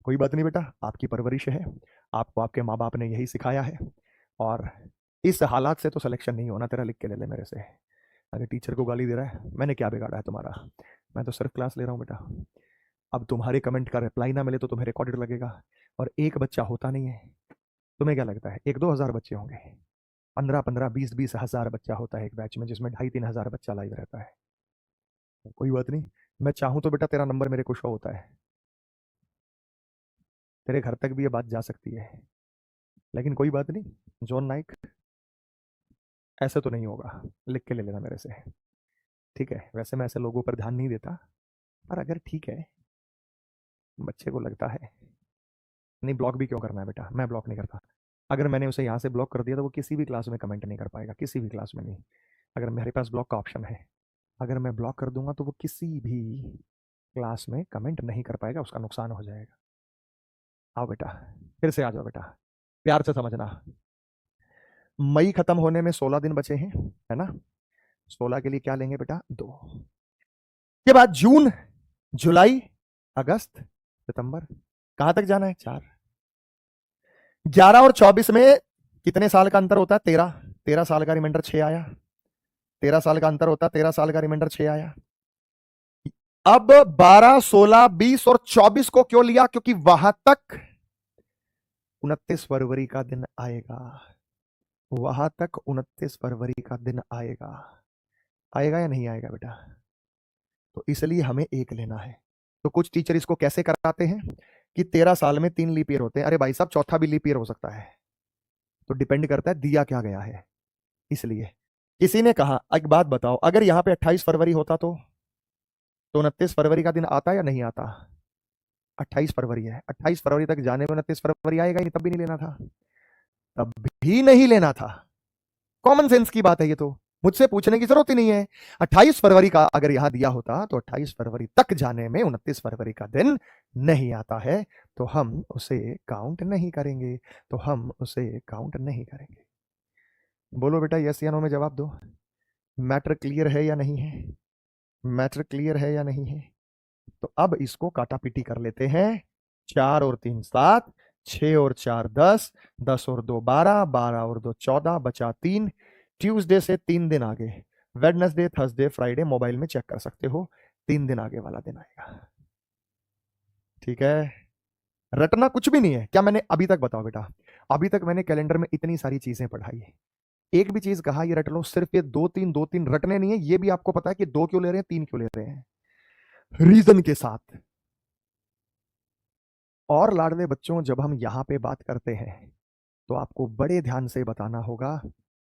कोई बात नहीं बेटा, आपकी परवरिश है, आपको आपके माँ बाप ने यही सिखाया है, और इस हालात से तो सिलेक्शन नहीं होना तेरा, लिख के ले ले मेरे से। अरे टीचर को गाली दे रहा है, मैंने क्या बिगाड़ा है तुम्हारा? मैं तो सिर्फ क्लास ले रहा हूँ बेटा। अब तुम्हारे कमेंट का रिप्लाई ना मिले तो तुम्हें रिकॉर्डेड लगेगा, और एक बच्चा होता नहीं है। तुम्हें क्या लगता है 1-2 हज़ार बच्चे होंगे? 15-15, 20-20 हज़ार बच्चा होता है एक बैच में, जिसमें 2,500-3,000 बच्चा लाइव रहता है। कोई बात नहीं, मैं चाहूं तो बेटा तेरा नंबर मेरे को शो होता है, तेरे घर तक भी ये बात जा सकती है, लेकिन कोई बात नहीं। जॉन नाइक, ऐसे तो नहीं होगा, लिख के ले लेना मेरे से, ठीक है? वैसे मैं ऐसे लोगों पर ध्यान नहीं देता, पर अगर ठीक है, बच्चे को लगता है, नहीं ब्लॉक भी क्यों करना है बेटा, मैं ब्लॉक नहीं करता। अगर मैंने उसे यहाँ से ब्लॉक कर दिया तो वो किसी भी क्लास में कमेंट नहीं कर पाएगा, किसी भी क्लास में नहीं। अगर मेरे पास ब्लॉक का ऑप्शन है, अगर मैं ब्लॉक कर दूंगा तो वो किसी भी क्लास में कमेंट नहीं कर पाएगा, उसका नुकसान हो जाएगा। आओ बेटा, फिर से आ जाओ बेटा, प्यार से समझना। मई खत्म होने में 16 दिन बचे हैं, है ना? 16 के लिए क्या लेंगे बेटा? 2 के बाद जून, जुलाई, अगस्त, सितंबर, कहां तक जाना है? 4। 11 और 24 में कितने साल का अंतर होता है? 13। 13 साल का रिमाइंडर 6 आया, 13 साल का अंतर होता है, 13 साल का रिमाइंडर 6 आया। अब 12, 16, 20 और 24 को क्यों लिया? क्योंकि वहां तक 29 फरवरी का दिन आएगा, वहां तक 29 फरवरी का दिन आएगा। आएगा या नहीं आएगा बेटा? तो इसलिए हमें एक लेना है। तो कुछ टीचर इसको कैसे कराते हैं कि 13 साल में 3 लीप ईयर होते हैं। अरे भाई साहब, चौथा भी लीप ईयर हो सकता है, तो डिपेंड करता है दिया क्या गया है। इसलिए किसी ने कहा, एक बात बताओ, अगर यहां पे 28 फरवरी होता तो 29 फरवरी का दिन आता या नहीं आता? 28 फरवरी है, 28 फरवरी तक जाने में 29 फरवरी आएगा ही नहीं, तब भी नहीं लेना था, तब भी नहीं लेना था। कॉमन सेंस की बात है ये तो, मुझसे पूछने की जरूरत ही नहीं है। 28 फरवरी का अगर यहां दिया होता तो 28 फरवरी तक जाने में 29 फरवरी का दिन नहीं आता है, तो हम उसे काउंट नहीं करेंगे, तो हम उसे काउंट नहीं करेंगे। बोलो बेटा, यस या नो में जवाब दो। मैटर क्लियर है या नहीं है? मैटर क्लियर है या नहीं है? तो अब इसको काटापीटी कर लेते हैं। 4 और 3 7, 6 और 4 10, 10 और 2 12, 12 और 2 14, बचा 3। ट्यूसडे से 3 दिन आगे, वेडनेसडे, थर्सडे, फ्राइडे, मोबाइल में चेक कर सकते हो, 3 दिन आगे वाला दिन आएगा। ठीक है? रटना कुछ भी नहीं है। क्या मैंने अभी तक, बताओ बेटा, अभी तक मैंने कैलेंडर में इतनी सारी चीजें पढ़ाई है, एक भी चीज कहा ये रट लो? सिर्फ ये 2-3 रटने नहीं है, ये भी आपको पता है कि 2 क्यों ले रहे हैं, 3 क्यों ले रहे हैं, रीजन के साथ। और लाडले बच्चों, जब हम यहां पे बात करते हैं तो आपको बड़े ध्यान से बताना होगा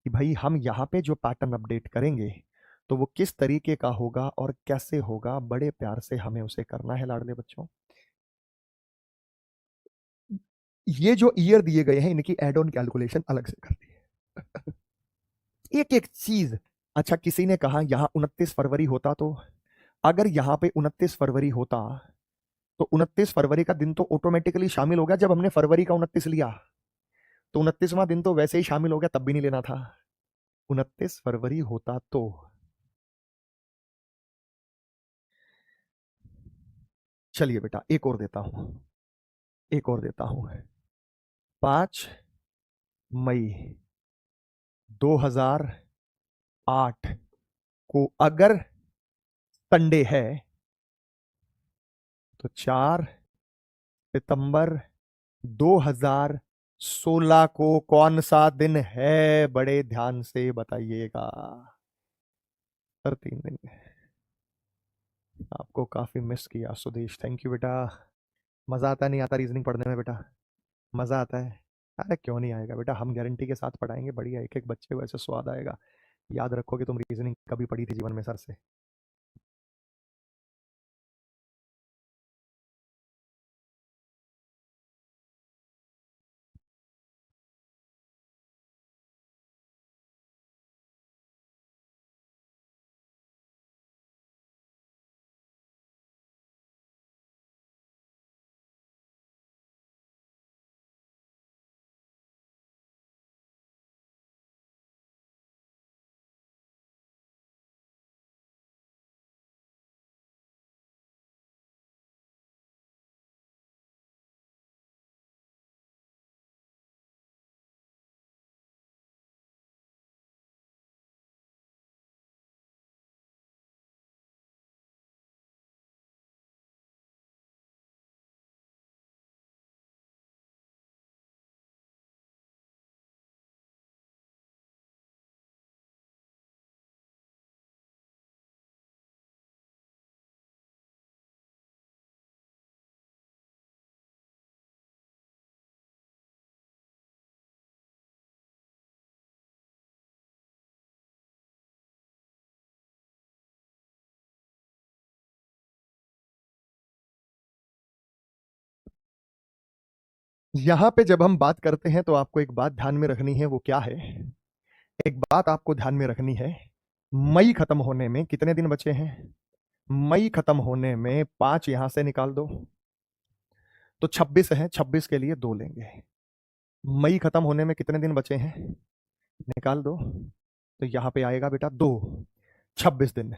कि भाई हम यहाँ पे जो पैटर्न अपडेट करेंगे तो वो किस तरीके का होगा और कैसे होगा, बड़े प्यार से हमें उसे करना है लाडले बच्चों। ये जो ईयर दिए गए हैं, इनकी एड ऑन कैलकुलेशन अलग से करती है, एक एक चीज। अच्छा, किसी ने कहा यहां 29 फरवरी होता तो, अगर यहां पे 29 फरवरी होता तो 29 फरवरी का दिन तो ऑटोमेटिकली शामिल हो गया जब हमने फरवरी का 29 लिया, तो 29वां दिन तो वैसे ही शामिल हो गया, तब भी नहीं लेना था। 29 फरवरी होता तो, चलिए बेटा एक और देता हूं, एक और देता हूं। 5 मई 2008 को अगर संडे है तो 4 सितंबर 2016 को कौन सा दिन है? बड़े ध्यान से बताइएगा सर। 3 दिन। आपको काफी मिस किया सुदेश, थैंक यू बेटा। मजा आता नहीं आता रीजनिंग पढ़ने में बेटा? मजा आता है? अरे क्यों नहीं आएगा बेटा, हम गारंटी के साथ पढ़ाएंगे, बढ़िया, एक एक बच्चे को ऐसे स्वाद आएगा। याद रखो कि तुम रीजनिंग कभी पढ़ी थी जीवन में सर से। यहां पे जब हम बात करते हैं तो आपको एक बात ध्यान में रखनी है, वो क्या है? एक बात आपको ध्यान में रखनी है, मई खत्म होने में कितने दिन बचे हैं? मई खत्म होने में 5 यहां से निकाल दो तो 26 है, 26 के लिए 2 लेंगे। मई खत्म होने में कितने दिन बचे हैं? निकाल दो तो यहां पे आएगा बेटा 2, 26 दिन।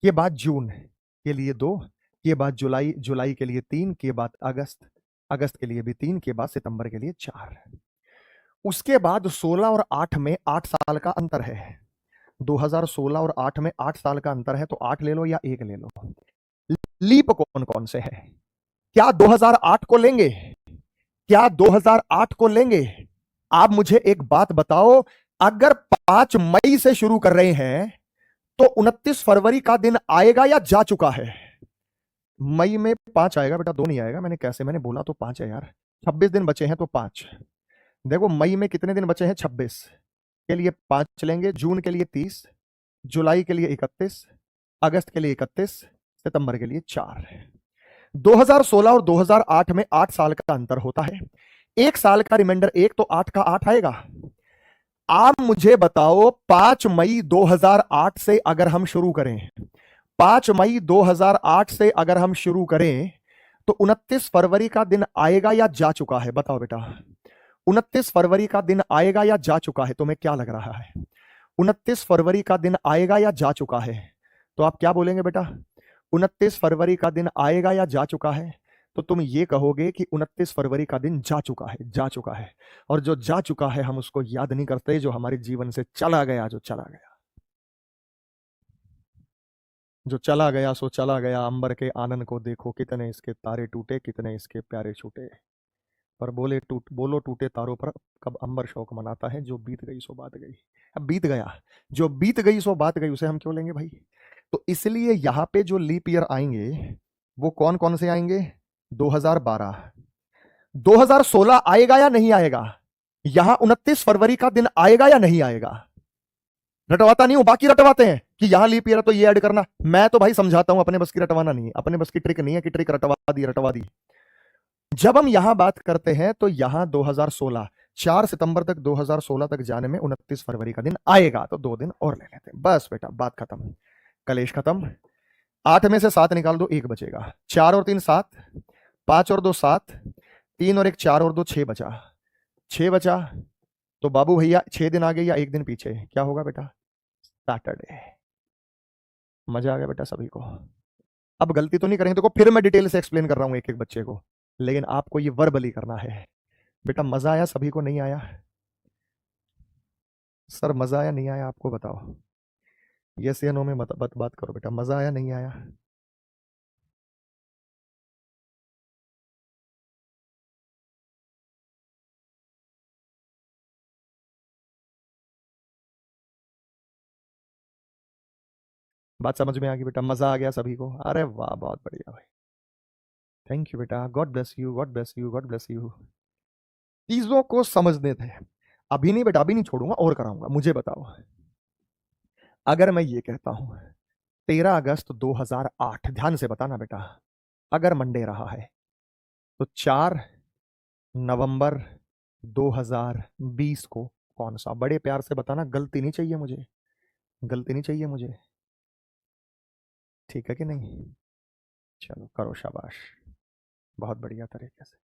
ये बात जून के लिए 2, ये बात जुलाई, जुलाई के लिए 3, के बाद अगस्त, अगस्त के लिए भी 3, के बाद सितंबर के लिए 4। उसके बाद 16 और 8 में 8 साल का अंतर है। 2016 और 8 में 8 साल का अंतर है, तो 8 ले लो या 1 ले लो। लीप कौन कौन से हैं? क्या 2008 को लेंगे? क्या 2008 को लेंगे? आप मुझे एक बात बताओ, अगर 5 मई से शुरू कर रहे हैं तो 29 फरवरी का दिन आएगा या जा चुका है? मई में 5 आएगा बेटा, 2 नहीं आएगा। मैंने बोला तो 5 है यार। 26 दिन बचे हैं तो 5। देखो मई में कितने दिन बचे हैं? 26 के लिए 5 लेंगे, जून के लिए 30, जुलाई के लिए 31, अगस्त के लिए 31, सितंबर के लिए 4। 2016 और 2008 में 8 साल का अंतर होता है। 1 साल का रिमाइंडर 1, तो 8 का 8 आएगा। आप मुझे बताओ 5 मई 2008 से अगर हम शुरू करें, 5 मई 2008 से अगर हम शुरू करें तो 29 फरवरी का दिन आएगा या जा चुका है? बताओ बेटा, 29 फरवरी का दिन आएगा या जा चुका है? तुम्हें क्या लग रहा है? 29 फरवरी का दिन आएगा या जा चुका है? तो आप क्या बोलेंगे बेटा? 29 फरवरी का दिन आएगा या जा चुका है? तो तुम ये कहोगे कि 29 फरवरी का दिन जा चुका है, जा चुका है। और जो जा चुका है हम उसको याद नहीं करते, जो हमारे जीवन से चला गया, जो चला गया, जो चला गया सो चला गया। अंबर के आनंद को देखो, कितने इसके तारे टूटे, कितने इसके प्यारे छूटे। पर बोलो टूटे तारों पर कब अंबर शौक मनाता है, जो बीत गई सो बात गई। अब बीत गया, जो बीत गई सो बात गई, उसे हम क्यों लेंगे भाई? तो इसलिए यहां पे जो लीप ईयर आएंगे वो कौन कौन से आएंगे? 2012, 2016 आएगा या नहीं आएगा? यहां 29 फरवरी का दिन आएगा या नहीं आएगा? रटवाता नहीं हूं, बाकी रटवाते हैं कि यहां लीप ईयर तो ये ऐड करना। मैं तो भाई समझाता हूं, अपने बस की रटवाना नहीं है, अपने बस की ट्रिक नहीं है कि ट्रिक रटवा दी, रटवा दी। जब हम यहां बात करते हैं तो यहां 2016, 4 सितंबर तक, 2016 तक जाने में 29 फरवरी का दिन आएगा, तो 2 दिन और ले लेते हैं। बस बेटा बात खत्म, कलेश खत्म। 8 में से 7 निकाल दो, 1 बचेगा। 4 और 3 7, 5 और 2 7, 3 और 1 4 और 2 6 बचा, 6 बचा। तो बाबू भैया 6 दिन आगे या 1 दिन पीछे, क्या होगा बेटा? सैटरडे। मजा आ गया बेटा सभी को? अब गलती तो नहीं करेंगे, देखो फिर मैं डिटेल से एक्सप्लेन कर रहा हूं एक एक बच्चे को, लेकिन आपको ये वर्बली करना है। बेटा मजा आया सभी को? नहीं आया? सर मजा आया नहीं आया आपको बताओ? यस या नो में बात करो बेटा, मजा आया नहीं आया? बात समझ में आ गई बेटा? मजा आ गया सभी को? अरे वाह, बहुत बढ़िया भाई, थैंक यू बेटा, God bless you, God bless you, God bless you. चीजों को समझने थे। अभी नहीं बेटा, अभी नहीं छोड़ूंगा, और कराऊंगा। मुझे बताओ, अगर मैं ये कहता हूं 13 अगस्त 2008, ध्यान से बताना बेटा, अगर मंडे रहा है तो 4 नवंबर 2020 को कौन सा? बड़े प्यार से बताना, गलती नहीं चाहिए मुझे, गलती नहीं चाहिए मुझे, ठीक है कि नहीं? चलो करो, शाबाश, बहुत बढ़िया तरीके से।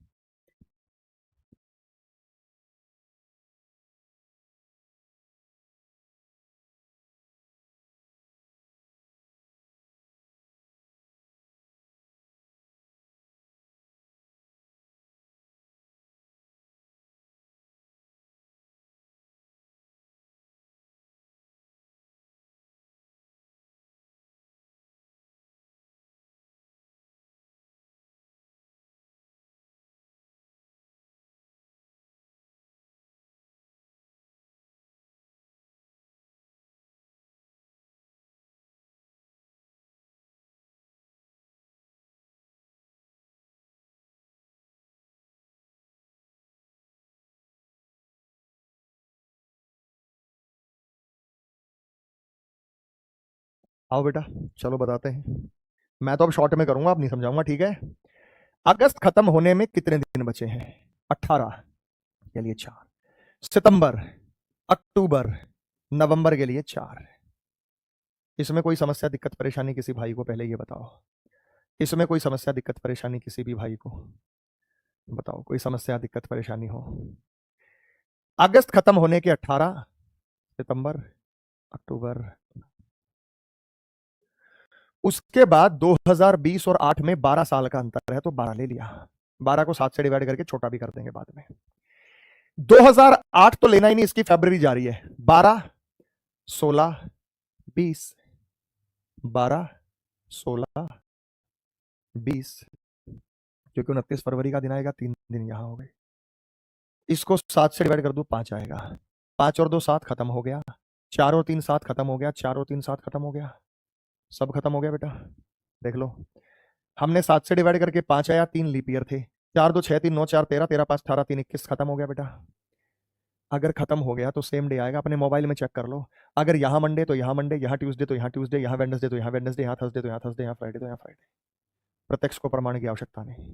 आओ बेटा, चलो बताते हैं। मैं तो अब शॉर्ट में करूंगा, अब नहीं समझाऊंगा, ठीक है? अगस्त खत्म होने में कितने दिन बचे हैं? 18 के लिए 4, सितंबर, अक्टूबर, नवंबर के लिए 4। इसमें कोई समस्या दिक्कत परेशानी किसी भाई को पहले ये बताओ, इसमें कोई समस्या दिक्कत परेशानी किसी भी भाई को बताओ, कोई समस्या दिक्कत परेशानी हो। अगस्त खत्म होने के 18, सितंबर, अक्टूबर, उसके बाद 2020 और 8 में 12 साल का अंतर है तो 12 ले लिया, 12 को 7 से डिवाइड करके छोटा भी कर देंगे बाद में। 2008 तो लेना ही नहीं, इसकी फरवरी जा रही है, 12, 16, 20, 12, 16, 20, क्योंकि 29 फरवरी का दिन आएगा, 3 दिन यहां हो गए। इसको 7 से डिवाइड कर दो, 5 आएगा, 5 और 2 7 खत्म हो गया, 4 और 3 7 खत्म हो गया, 4 और 3 7 खत्म हो गया, सब खत्म हो गया बेटा। देख लो, हमने 7 से डिवाइड करके 5 आया, 3 लीप ईयर थे, 4 2 6 3 9 4 13, 13 5 18 3 21, खत्म हो गया बेटा। अगर खत्म हो गया तो सेम डे आएगा, अपने मोबाइल में चेक कर लो, अगर यहाँ मंडे तो यहाँ मंडे, यहाँ ट्यूसडे तो यहाँ ट्यूसडे, यहाँ वेडनेसडे तो यहाँ वेडनेसडे, यहाँ थर्सडे तो यहाँ थर्सडे, यहाँ फ्राइडे तो यहाँ फ्राइडे। प्रत्यक्ष को प्रमाण की आवश्यकता नहीं,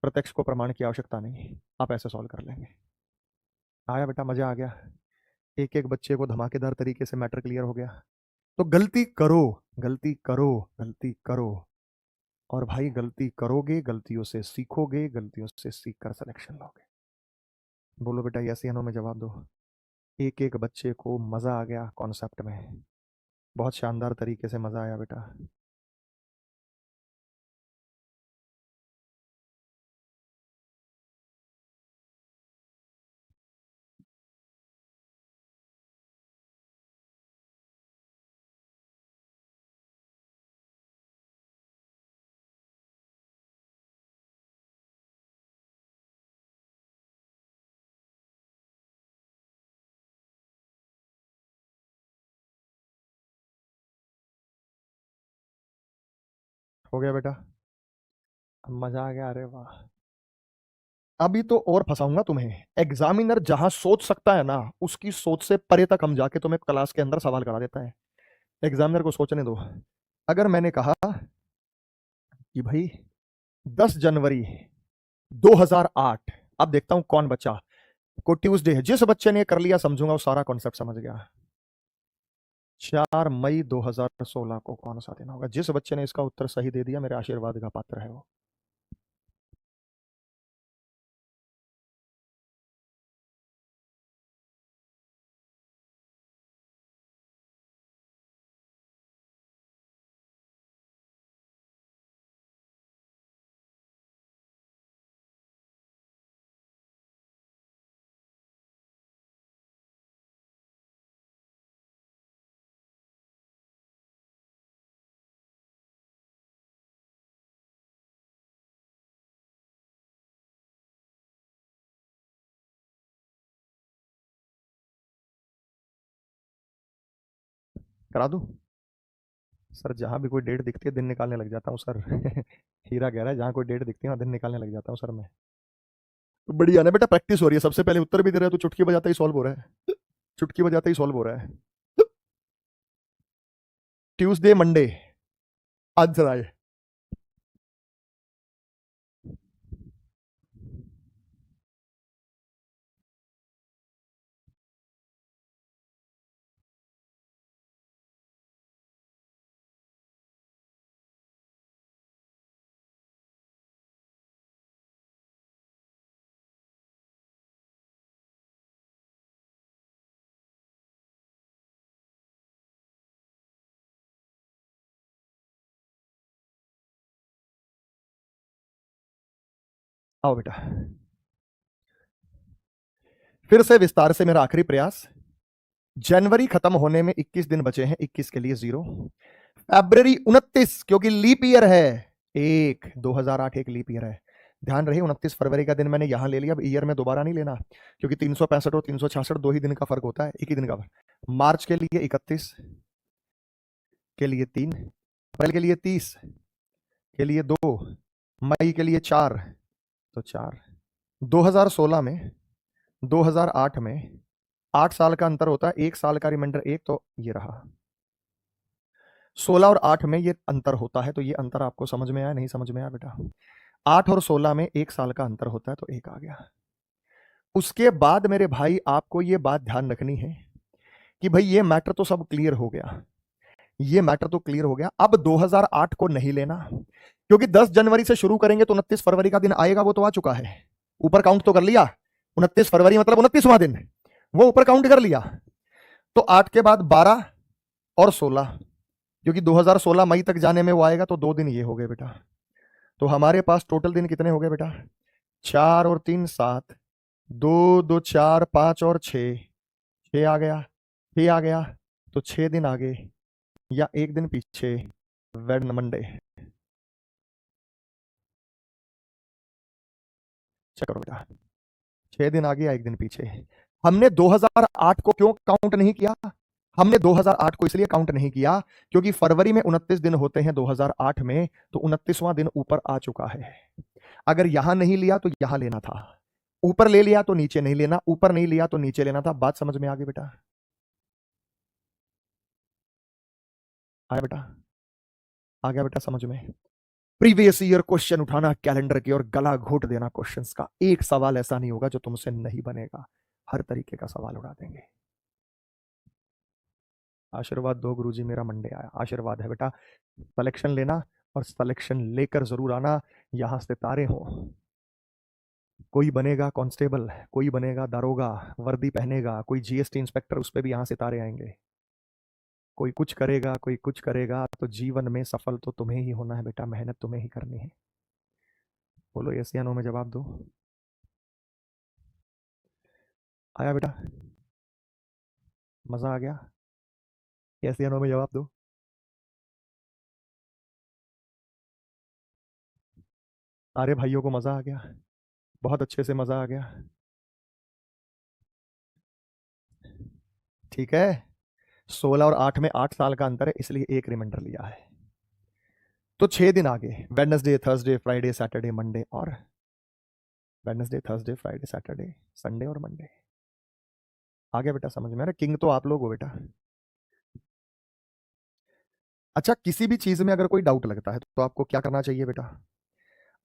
प्रत्यक्ष को प्रमाण की आवश्यकता नहीं, आप ऐसे सॉल्व कर लेंगे। आया बेटा, मजा आ गया, एक एक बच्चे को धमाकेदार तरीके से मैटर क्लियर हो गया। तो गलती करो, गलती करो, गलती करो, और भाई गलती करोगे, गलतियों से सीखोगे, गलतियों से सीख कर सिलेक्शन लोगे। बोलो बेटा यस या नो में जवाब दो। एक एक बच्चे को मजा आ गया कॉन्सेप्ट में, बहुत शानदार तरीके से मजा आया बेटा। हो गया बेटा, अब मजा आ गया, अरे वाह। अभी तो और फंसाऊंगा तुम्हें, एग्जामिनर जहां सोच सकता है ना, उसकी सोच से परे तक हम जाके तुम्हें क्लास के अंदर सवाल करा देता है। एग्जामिनर को सोचने दो। अगर मैंने कहा कि भाई 10 जनवरी 2008, अब देखता हूं कौन बच्चा को ट्यूसडे है, जिस बच्चे ने कर लिया समझूंगा वो सारा कॉन्सेप्ट समझ गया। 4 मई 2016 को कौन सा दिन होगा, जिस बच्चे ने इसका उत्तर सही दे दिया मेरे आशीर्वाद का पात्र है वो। करा दूं सर, जहां भी कोई डेट दिखती है दिन निकालने लग जाता हूँ सर। हीरा कह रहा है जहां कोई डेट दिखती है वहां दिन निकालने लग जाता हूँ सर मैं। तो बढ़िया ना बेटा, प्रैक्टिस हो रही है, सबसे पहले उत्तर भी दे रहा है तो चुटकी बजाते ही सॉल्व हो रहा है, चुटकी बजाते ही सॉल्व हो रहा है। ट्यूसडे मंडे आंसर आए। आओ बेटा, फिर से विस्तार से मेरा आखिरी प्रयास। जनवरी खत्म होने में 21 दिन बचे हैं, 21 के लिए 0, फरवरी 29 क्योंकि लीप ईयर है, 2008 एक लीप ईयर है, ध्यान रहे 29 फरवरी का दिन मैंने यहां ले लिया, अब ईयर में दोबारा नहीं लेना, क्योंकि 365 और 366 2 ही दिन का फर्क होता है, एक ही दिन का फर्क। मार्च के लिए 31 के लिए 3, अप्रैल के लिए 30 के लिए 2, मई के लिए 4 तो 4। 2016 में 2008 में 8 साल का अंतर होता है, 1 साल का रिमाइंडर 1, तो ये रहा। 16 और 8 में ये अंतर होता है, तो ये अंतर आपको समझ में आया नहीं समझ में आया बेटा? 8 और 16 में 1 साल का अंतर होता है तो 1 आ गया। उसके बाद मेरे भाई आपको ये बात ध्यान रखनी है कि भाई ये मैटर तो सब क्लियर हो गया, ये मैटर तो क्लियर हो गया। अब 2008 को नहीं लेना, क्योंकि 10 जनवरी से शुरू करेंगे तो 29 फरवरी का दिन आएगा, वो तो आ चुका है। ऊपर काउंट तो कर लिया, 29 फरवरी मतलब 29वां दिन, वो ऊपर काउंट कर लिया। तो 8 के बाद 12 और 16, क्योंकि 2016 मई तक जाने में वो आएगा, तो 2 दिन ये हो गए बेटा। तो हमारे पास टोटल दिन कितने हो गए बेटा? 4 और 3 7, 2 2 4 5 और 6, 6 आ गया, 6 आ गया, तो 6 दिन आगे या एक दिन पीछे वेड मंडे। चेक करो बेटा, 6 दिन आगे या एक दिन पीछे। हमने 2008 को क्यों काउंट नहीं किया? हमने 2008 को इसलिए काउंट नहीं किया क्योंकि फरवरी में 29 दिन होते हैं 2008 में, तो 29वां दिन ऊपर आ चुका है। अगर यहां नहीं लिया तो यहां लेना था, ऊपर ले लिया तो नीचे नहीं लेना, ऊपर नहीं लिया तो नीचे लेना था। बात समझ में आ गई बेटा? आया बेटा? आ गया बेटा समझ में? प्रीवियस ईयर क्वेश्चन उठाना कैलेंडर के और गला घोट देना क्वेश्चंस का। एक सवाल ऐसा नहीं होगा जो तुमसे नहीं बनेगा, हर तरीके का सवाल उड़ा देंगे। आशीर्वाद दो गुरुजी, मेरा मंडे आया। आशीर्वाद है बेटा, सिलेक्शन लेना और सिलेक्शन लेकर जरूर आना। यहां से तारे हो, कोई बनेगा कांस्टेबल, कोई बनेगा दारोगा, वर्दी पहनेगा, कोई जीएसटी इंस्पेक्टर, उस पर भी यहां से तारे आएंगे। कोई कुछ करेगा, कोई कुछ करेगा, तो जीवन में सफल तो तुम्हें ही होना है बेटा, मेहनत तुम्हें ही करनी है। बोलो यस या नो में जवाब दो। आया बेटा? मजा आ गया? यस या नो में जवाब दो। सारे भाइयों को मजा आ गया? बहुत अच्छे से मजा आ गया? ठीक है। 16 और 8 में 8 साल का अंतर है, इसलिए एक रिमाइंडर लिया है। तो 6 दिन आगे, Wednesday Thursday Friday Saturday Monday, और Wednesday Thursday Friday Saturday Sunday और मंडे। आ गया बेटा समझ में? अरे किंग तो आप लोग हो बेटा। अच्छा, किसी भी चीज में अगर कोई डाउट लगता है तो आपको क्या करना चाहिए बेटा?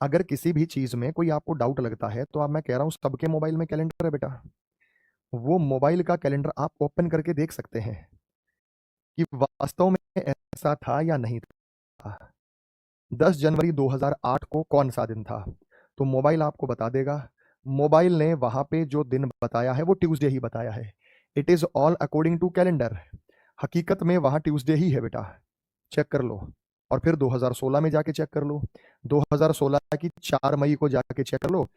अगर किसी भी चीज में कोई आपको डाउट लगता है तो आप, मैं कह रहा हूं सबके मोबाइल में कैलेंडर है बेटा, वो मोबाइल का कैलेंडर आप ओपन करके देख सकते हैं कि वास्तव में ऐसा था या नहीं था। 10 जनवरी 2008 को कौन सा दिन था? तो मोबाइल आपको बता देगा। मोबाइल ने वहां पे जो दिन बताया है वो ट्यूसडे ही बताया है। It is all according to calendar. हकीकत में वहां ट्यूसडे ही है बेटा, चेक कर लो। और फिर 2016 में जाके चेक कर लो, 2016 की 4 मई को जाके चेक कर लो।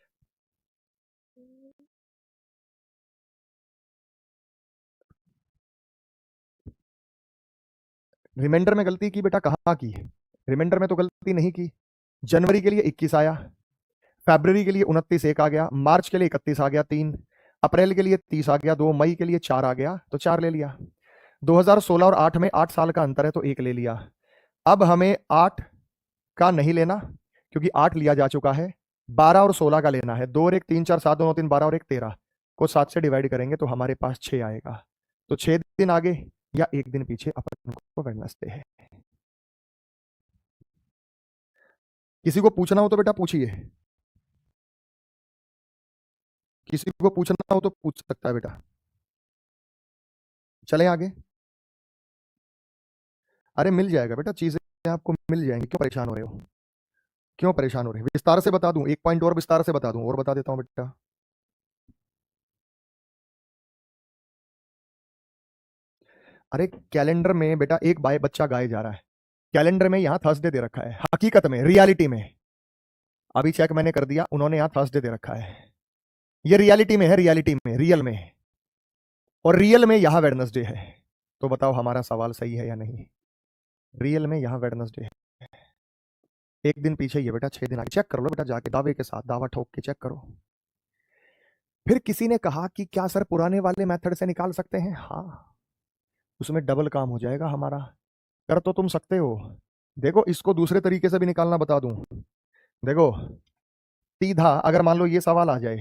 रिमाइंडर में गलती की बेटा, कहाँ की? रिमाइंडर में तो गलती नहीं की। जनवरी के लिए 21 आया, फरवरी के लिए 29 एक आ गया, मार्च के लिए 31 आ गया 3, अप्रैल के लिए 30 आ गया 2, मई के लिए 4 आ गया तो 4 ले लिया। 2016 और 8 में 8 साल का अंतर है तो 1 ले लिया। अब हमें 8 का नहीं लेना क्योंकि 8 लिया जा चुका है। 12 और 16 का लेना है। 2 और 1 3 4 7 2 9 3 12 और 1 13 को 7 से डिवाइड करेंगे तो हमारे पास 6 आएगा। तो 6 दिन आगे या एक दिन पीछे अपन को वेडनेसडे है। किसी को पूछना हो तो बेटा पूछिए, किसी को पूछना हो तो पूछ सकता है बेटा। चलें आगे? अरे मिल जाएगा बेटा, चीजें आपको मिल जाएंगी, क्यों परेशान हो रहे हो? क्यों परेशान हो रहे हो? विस्तार से बता दूं, एक पॉइंट और विस्तार से बता दूं, और बता देता हूं बेटा। अरे कैलेंडर में बेटा एक बाय बच्चा गाए जा रहा है, कैलेंडर में यहां थर्सडे दे रखा है, हकीकत में रियलिटी में अभी चेक मैंने कर दिया, उन्होंने यहां थर्सडे दे रखा है। ये रियलिटी में है, रियलिटी में, रियल में है, और रियल में यहां वेडनेसडे है। तो बताओ हमारा सवाल सही है या नहीं? रियल में यहां वेडनेसडे है, एक दिन पीछे ही है बेटा, 6 दिन आगे। चेक कर लो बेटा जाके, दावे के साथ, दावा ठोक के चेक करो। फिर किसी ने कहा कि क्या सर पुराने वाले मेथड से निकाल सकते हैं? हाँ, उसमें डबल काम हो जाएगा हमारा। कर तो तुम सकते हो। देखो इसको दूसरे तरीके से भी निकालना बता दूं। देखो सीधा अगर मान लो ये सवाल आ जाए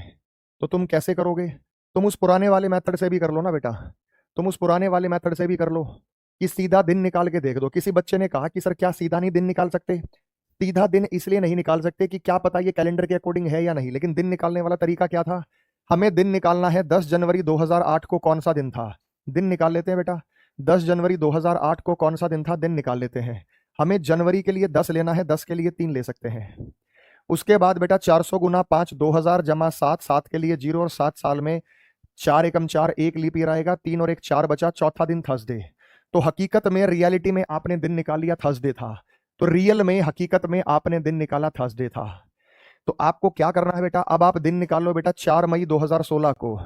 तो तुम कैसे करोगे? तुम उस पुराने वाले मेथड से भी कर लो ना बेटा, तुम उस पुराने वाले मेथड से भी कर लो कि सीधा दिन निकाल के देख दो। किसी बच्चे ने कहा कि सर क्या सीधा नहीं दिन निकाल सकते? सीधा दिन इसलिए नहीं निकाल सकते कि क्या पता ये कैलेंडर के अकॉर्डिंग है या नहीं, लेकिन दिन निकालने वाला तरीका क्या था? हमें दिन निकालना है 10 जनवरी 2008 को कौन सा दिन था। दिन निकाल लेते हैं बेटा। 10 जनवरी 2008 को कौन सा दिन था, दिन निकाल लेते हैं। हमें जनवरी के लिए 10 लेना है, 10 के लिए 3 ले सकते हैं। उसके बाद बेटा 400 गुना 5 2000 जमा 7, 7 के लिए 0 और 7 साल में 4 एकम 4, 1 लीप ईयर आएगा, 3 और 1 4 बचा, चौथा दिन थर्सडे। तो हकीकत में रियलिटी में आपने दिन निकाल लिया थर्सडे था। तो रियल में हकीकत में आपने दिन निकाला थर्सडे था। तो आपको क्या करना है बेटा, अब आप दिन निकाल लो बेटा 4 मई 2016 को,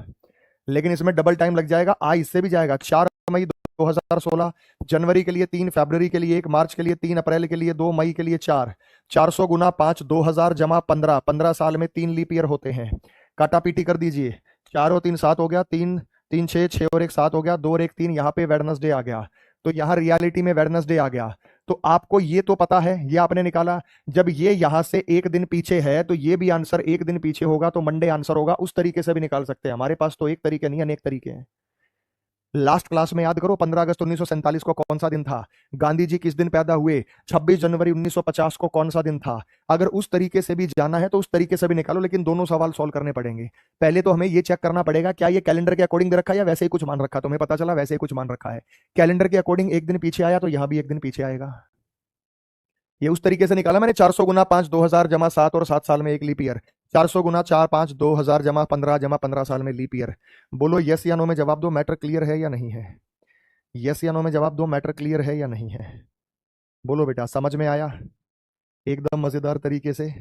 लेकिन इसमें डबल टाइम लग जाएगा, इससे भी जाएगा। 4 मई 2016, जनवरी के लिए 3, फरवरी के लिए 1, मार्च के लिए 3, अप्रैल के लिए 2, मई के लिए 4। 400 गुना 5 2000 जमा 15, 15 साल में 3 लीप ईयर होते हैं। काटा पीटी कर दीजिए। 4 और 3 7 हो गया, 3 3 6 6 और 1 7 हो गया, 2 और 1 3, यहाँ पे वेडनेसडे आ गया। तो यहाँ रियलिटी में वेडनेसडे आ गया। तो आपको ये तो पता है, ये आपने निकाला। जब ये यहां से एक दिन पीछे है तो ये भी आंसर एक दिन पीछे होगा, तो मंडे आंसर होगा। उस तरीके से भी निकाल सकते हैं। हमारे पास तो एक तरीके नहीं, अनेक तरीके हैं। लास्ट क्लास में याद करो 15 अगस्त 1947 को कौन सा दिन था, गांधी जी किस दिन पैदा हुए, 26 जनवरी 1950 को कौन सा दिन था। अगर उस तरीके से भी जाना है तो उस तरीके से भी निकालो, लेकिन दोनों सवाल सॉल्व करने पड़ेंगे। पहले तो हमें ये चेक करना पड़ेगा क्या ये कैलेंडर के अकॉर्डिंग दे रखा है या वैसे ही कुछ मान रखा है। तुम्हें पता चला वैसे ही कुछ मान रखा है। कैलेंडर के अकॉर्डिंग एक दिन पीछे आया तो यहां भी एक दिन पीछे आएगा। ये उस तरीके से निकाला मैंने। 400 गुना 5 2000 जमा 7 और 7 साल में 1 लीप ईयर। 400 गुना 4 5 2000 जमा 15 साल में लीप ईयर। बोलो यस या नो में जवाब दो, मैटर क्लियर है या नहीं है। यस या नो में जवाब दो, मैटर क्लियर है या नहीं है। बोलो बेटा, समझ में आया एकदम मजेदार तरीके से।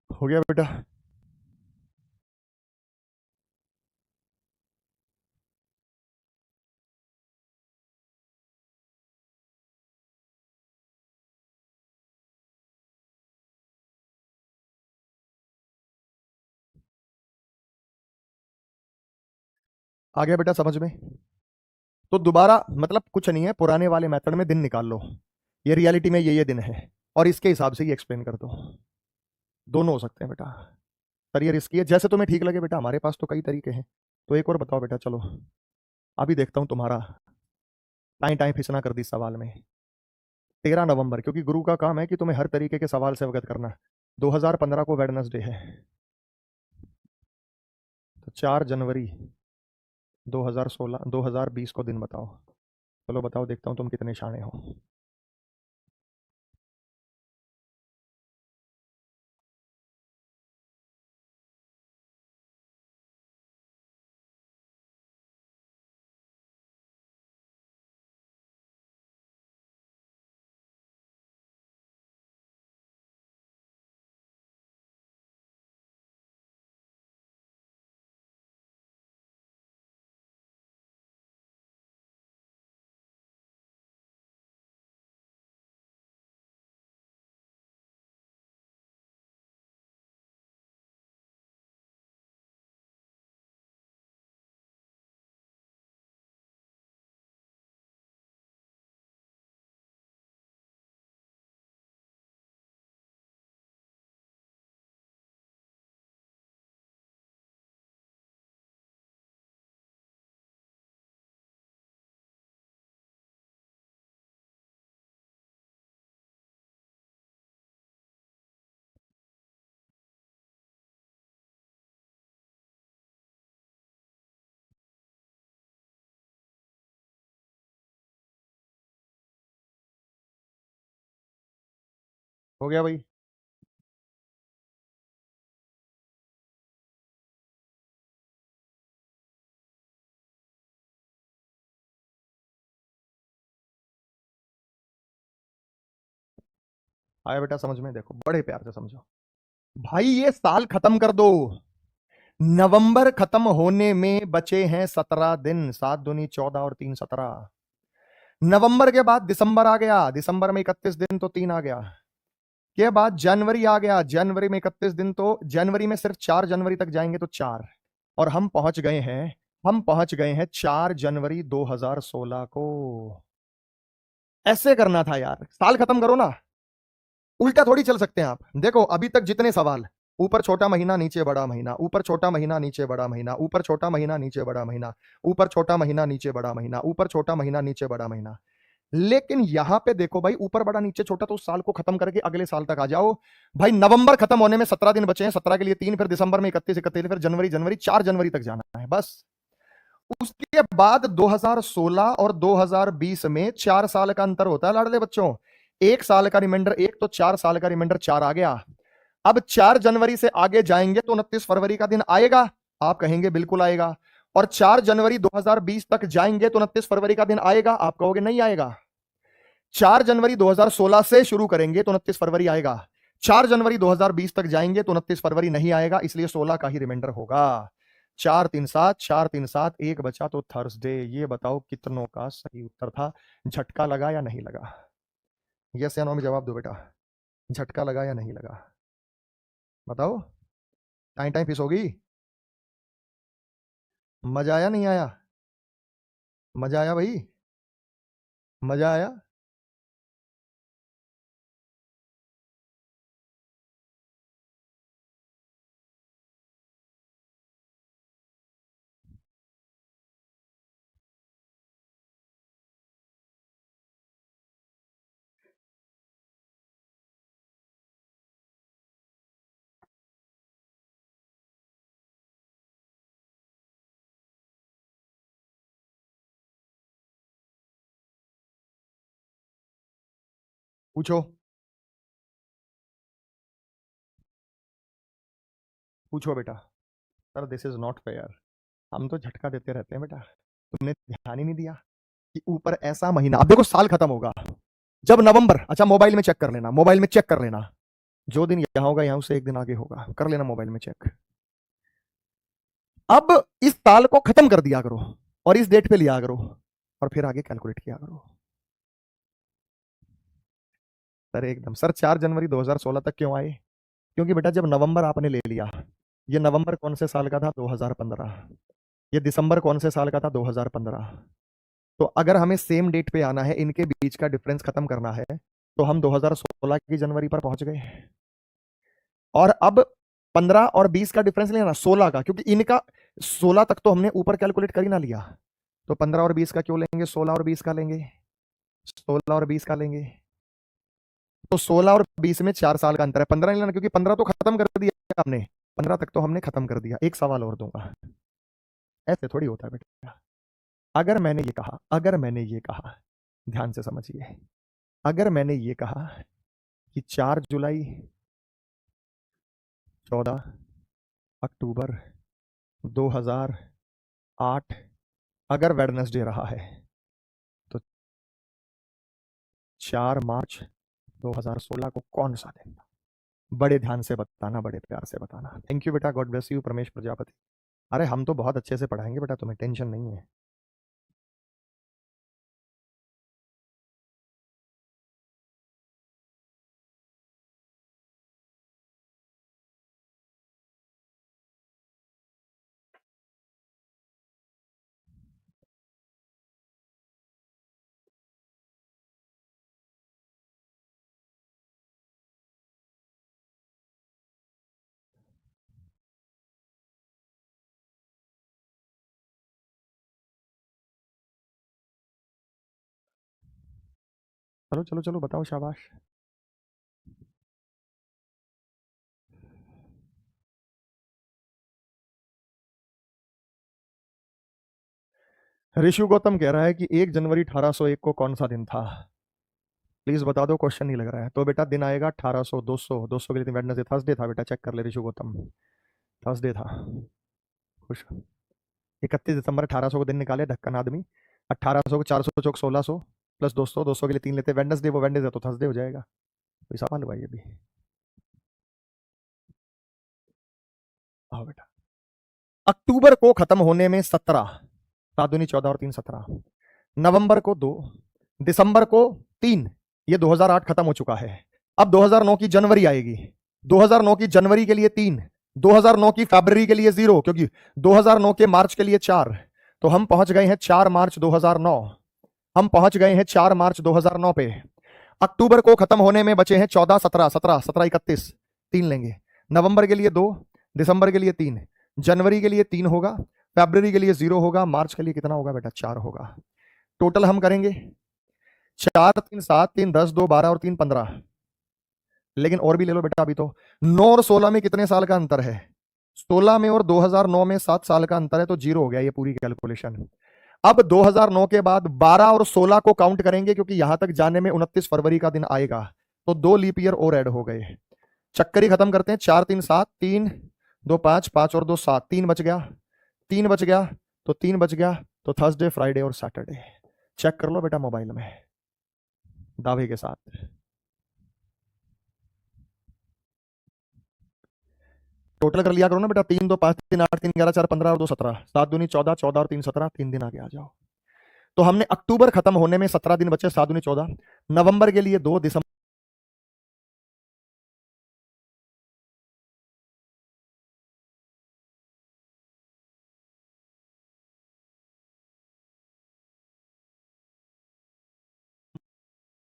हो गया बेटा। आ गया बेटा समझ में। तो दोबारा मतलब कुछ नहीं है, पुराने वाले मेथड में दिन निकाल लो। ये रियलिटी में ये दिन है और इसके हिसाब से ही एक्सप्लेन कर दो। दोनों हो सकते हैं बेटा। पर ये रिस्की है, जैसे तुम्हें ठीक लगे बेटा। हमारे पास तो कई तरीके हैं। तो एक और बताओ बेटा, चलो अभी देखता हूं तुम्हारा टाइम टाइम फिसना कर दी सवाल में। 13 नवंबर, क्योंकि गुरु का काम है कि तुम्हें हर तरीके के सवाल से अवगत करना। 2015 को वेडनेसडे है। तो 4 जनवरी 2020 को दिन बताओ। चलो बताओ, देखता हूं तुम कितने शाणे हो। हो गया भाई। आया बेटा समझ में। देखो बड़े प्यार से समझो भाई, ये साल खत्म कर दो। नवंबर खत्म होने में बचे हैं 17 दिन। 7 दूनी 14 और 3 17। नवंबर के बाद दिसंबर आ गया, दिसंबर में 31 दिन तो 3 आ गया। के बाद जनवरी आ गया, जनवरी में 31 दिन तो जनवरी में सिर्फ 4 जनवरी तक जाएंगे तो 4। और हम पहुंच गए हैं 4 जनवरी 2016 को। ऐसे करना था यार, साल खत्म करो ना। उल्टा थोड़ी चल सकते हैं आप। देखो अभी तक जितने सवाल ऊपर छोटा महीना नीचे बड़ा महीना, ऊपर छोटा महीना नीचे बड़ा महीना, ऊपर छोटा महीना नीचे बड़ा महीना, ऊपर छोटा महीना नीचे बड़ा महीना, ऊपर छोटा महीना नीचे बड़ा महीना। लेकिन यहां पे देखो भाई, ऊपर बड़ा नीचे छोटा, तो उस साल को खत्म करके अगले साल तक आ जाओ भाई। नवंबर खत्म होने में 17 दिन बचे हैं, 17 के लिए 3, फिर दिसंबर में 31, 31 फिर जनवरी, जनवरी 4 जनवरी तक जाना है बस। उसके बाद 2016 और 2020 में 4 साल का अंतर होता है लाडले बच्चों। 1 साल का रिमाइंडर 1, तो 4 साल का रिमाइंडर 4 आ गया। अब 4 जनवरी से आगे जाएंगे तो 29 फरवरी का दिन आएगा, आप कहेंगे बिल्कुल आएगा। और 4 जनवरी 2020 तक जाएंगे तो 29 फरवरी का दिन आएगा, आप कहोगे नहीं आएगा। 4 जनवरी 2016 से शुरू करेंगे तो 29 फरवरी आएगा। 4 जनवरी 2020 तक जाएंगे तो 29 फरवरी नहीं आएगा, इसलिए 16 का ही रिमाइंडर होगा। 4 3 7, 4 3 7, 1 बचा तो थर्सडे। ये बताओ कितनों का सही उत्तर था? झटका लगा या नहीं लगा? यस या नो में जवाब दो बेटा। झटका लगा या नहीं लगा? बताओ। टाइम टाइम फिस होगी। मजा आया नहीं आया? मजा आया भाई? मजा आया? पूछो पूछो बेटा। Sir this is not fair, हम तो झटका देते रहते हैं बेटा, तुमने ध्यान ही नहीं दिया कि ऊपर ऐसा महीना। अब देखो साल खत्म होगा जब नवंबर, अच्छा मोबाइल में चेक कर लेना, मोबाइल में चेक कर लेना, जो दिन यहां होगा यहां से एक दिन आगे होगा, कर लेना मोबाइल में चेक। अब इस साल को खत्म कर दिया करो और इस डेट पे लिया करो और फिर आगे कैलकुलेट किया करो। सर एकदम सर 4 जनवरी 2016 तक क्यों आए? क्योंकि बेटा जब नवंबर आपने ले लिया, ये नवंबर कौन से साल का था? 2015। ये दिसंबर कौन से साल का था? 2015। तो अगर हमें सेम डेट पे आना है, इनके बीच का डिफरेंस खत्म करना है, तो हम 2016 की जनवरी पर पहुंच गए। और अब 15 और 20 का डिफरेंस लेना 16 का, क्योंकि इनका 16 तक तो हमने ऊपर कैलकुलेट कर ही ना लिया, तो 15 और 20 का क्यों लेंगे? 16 और 20 का लेंगे, 16 और 20 का लेंगे। तो 16 और 20 में 4 साल का अंतर है। 15 नहीं लेना, क्योंकि 15 तो खत्म कर दिया हमने, 15 तक तो हमने खत्म कर दिया। एक सवाल और दूंगा, ऐसे थोड़ी होता है बेटा। अगर मैंने ये कहा, अगर मैंने ये कहा, ध्यान से समझिए, अगर मैंने ये कहा कि 4 जुलाई 14 अक्टूबर 2008 अगर वेडनेसडे रहा है, तो 4 मार्च 2016 को कौन सा दिन था? बड़े ध्यान से बताना, बड़े प्यार से बताना। थैंक यू बेटा, God bless you Paramesh Prajapati. अरे हम तो बहुत अच्छे से पढ़ाएंगे बेटा, तुम्हें टेंशन नहीं है। चलो चलो चलो बताओ, शाबाश। ऋषु गौतम कह रहा है कि 1 जनवरी 1801 को कौन सा दिन था? प्लीज बता दो, क्वेश्चन नहीं लग रहा है तो बेटा दिन आएगा 1800, 200, 200 के लिए वेडनेसडे, थर्सडे था बेटा, चेक कर ले ऋषु गौतम, थर्सडे था। खुश। 31 दिसंबर 1800 को दिन निकाले ढक्कन आदमी। 1800 को 400 चौक 1600 प्लस 200, 200 के लिए 3 लेते, वेडनेसडे वो वेडनेसडे तो थर्सडे हो जाएगा। कोई सवाल हुआ ये भी? आओ बेटा। अक्टूबर को खत्म होने में 17, 7 दूनी 14 और 3 17, नवंबर को 2, दिसंबर को 3, ये 2008 खत्म हो चुका है। अब 2009 की जनवरी आएगी, 2009 की जनवरी के लिए 3, 2009 की फरवरी के लिए 0, क्योंकि 2009 के मार्च के लिए 4, तो हम पहुंच गए हैं 4 मार्च 2009, हम पहुंच गए हैं 4 मार्च 2009 पे। अक्टूबर को खत्म होने में बचे हैं 14 17, 17 17 31, 3 लेंगे, नवंबर के लिए 2, दिसंबर के लिए 3, जनवरी के लिए 3 होगा, फरवरी के लिए 0 होगा, मार्च के लिए कितना होगा बेटा 4 होगा। टोटल हम करेंगे 4 3 7 3 10 2 12 और 3 15। लेकिन और भी ले लो बेटा, अभी तो 9 और 16 में कितने साल का अंतर है? 16 में और 2009 में 7 साल का अंतर है, तो 0 हो गया ये पूरी कैलकुलेशन। अब 2009 के बाद 12 और 16 को काउंट करेंगे, क्योंकि यहां तक जाने में 29 फरवरी का दिन आएगा, तो 2 लीप ईयर और ऐड हो गए। चक्कर ही खत्म करते हैं। 4 3 7, 3 2 5, 5 और 2 7, 3 बच गया, 3 बच गया, तो 3 बच गया, तो थर्सडे, फ्राइडे और सैटरडे। चेक कर लो बेटा मोबाइल में दावे के साथ। टोटल कर लिया करो ना बेटा, 3 2 5 3 8 3 11 4 15 और 2 17, 7 दूनी 14, 14 और 3 17, 3 दिन आगे आ जाओ। तो हमने अक्टूबर खत्म होने में 17 दिन बचे, 7 दूनी 14, नवंबर के लिए 2, दिसंबर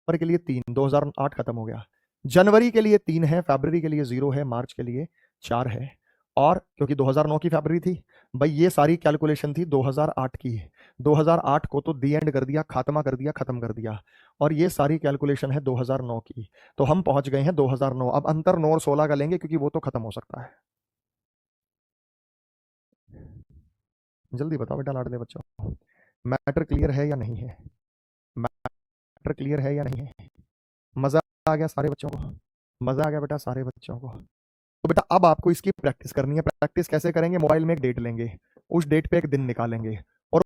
के लिए 3, 2008 खत्म हो गया। जनवरी के लिए 3 है, फरवरी के लिए 0 है, मार्च के लिए 4 है। और क्योंकि 2009 की फरवरी थी भाई, ये सारी कैलकुलेशन थी 2008 की। 2008 को तो दी एंड कर दिया, खात्मा कर दिया, खत्म कर दिया, और ये सारी कैलकुलेशन है 2009 की। तो हम पहुंच गए हैं 2009। अब अंतर 9 और 16 का लेंगे, क्योंकि वो तो खत्म हो सकता है। जल्दी बताओ बेटा लाडले बच्चों, मैटर क्लियर है या नहीं है? मैटर क्लियर है या नहीं है? मजा आ गया सारे बच्चों को? मजा आ गया बेटा सारे बच्चों को? तो बेटा अब आपको इसकी प्रैक्टिस करनी है। प्रैक्टिस कैसे करेंगे? मोबाइल में एक डेट लेंगे, उस डेट पे एक दिन निकालेंगे,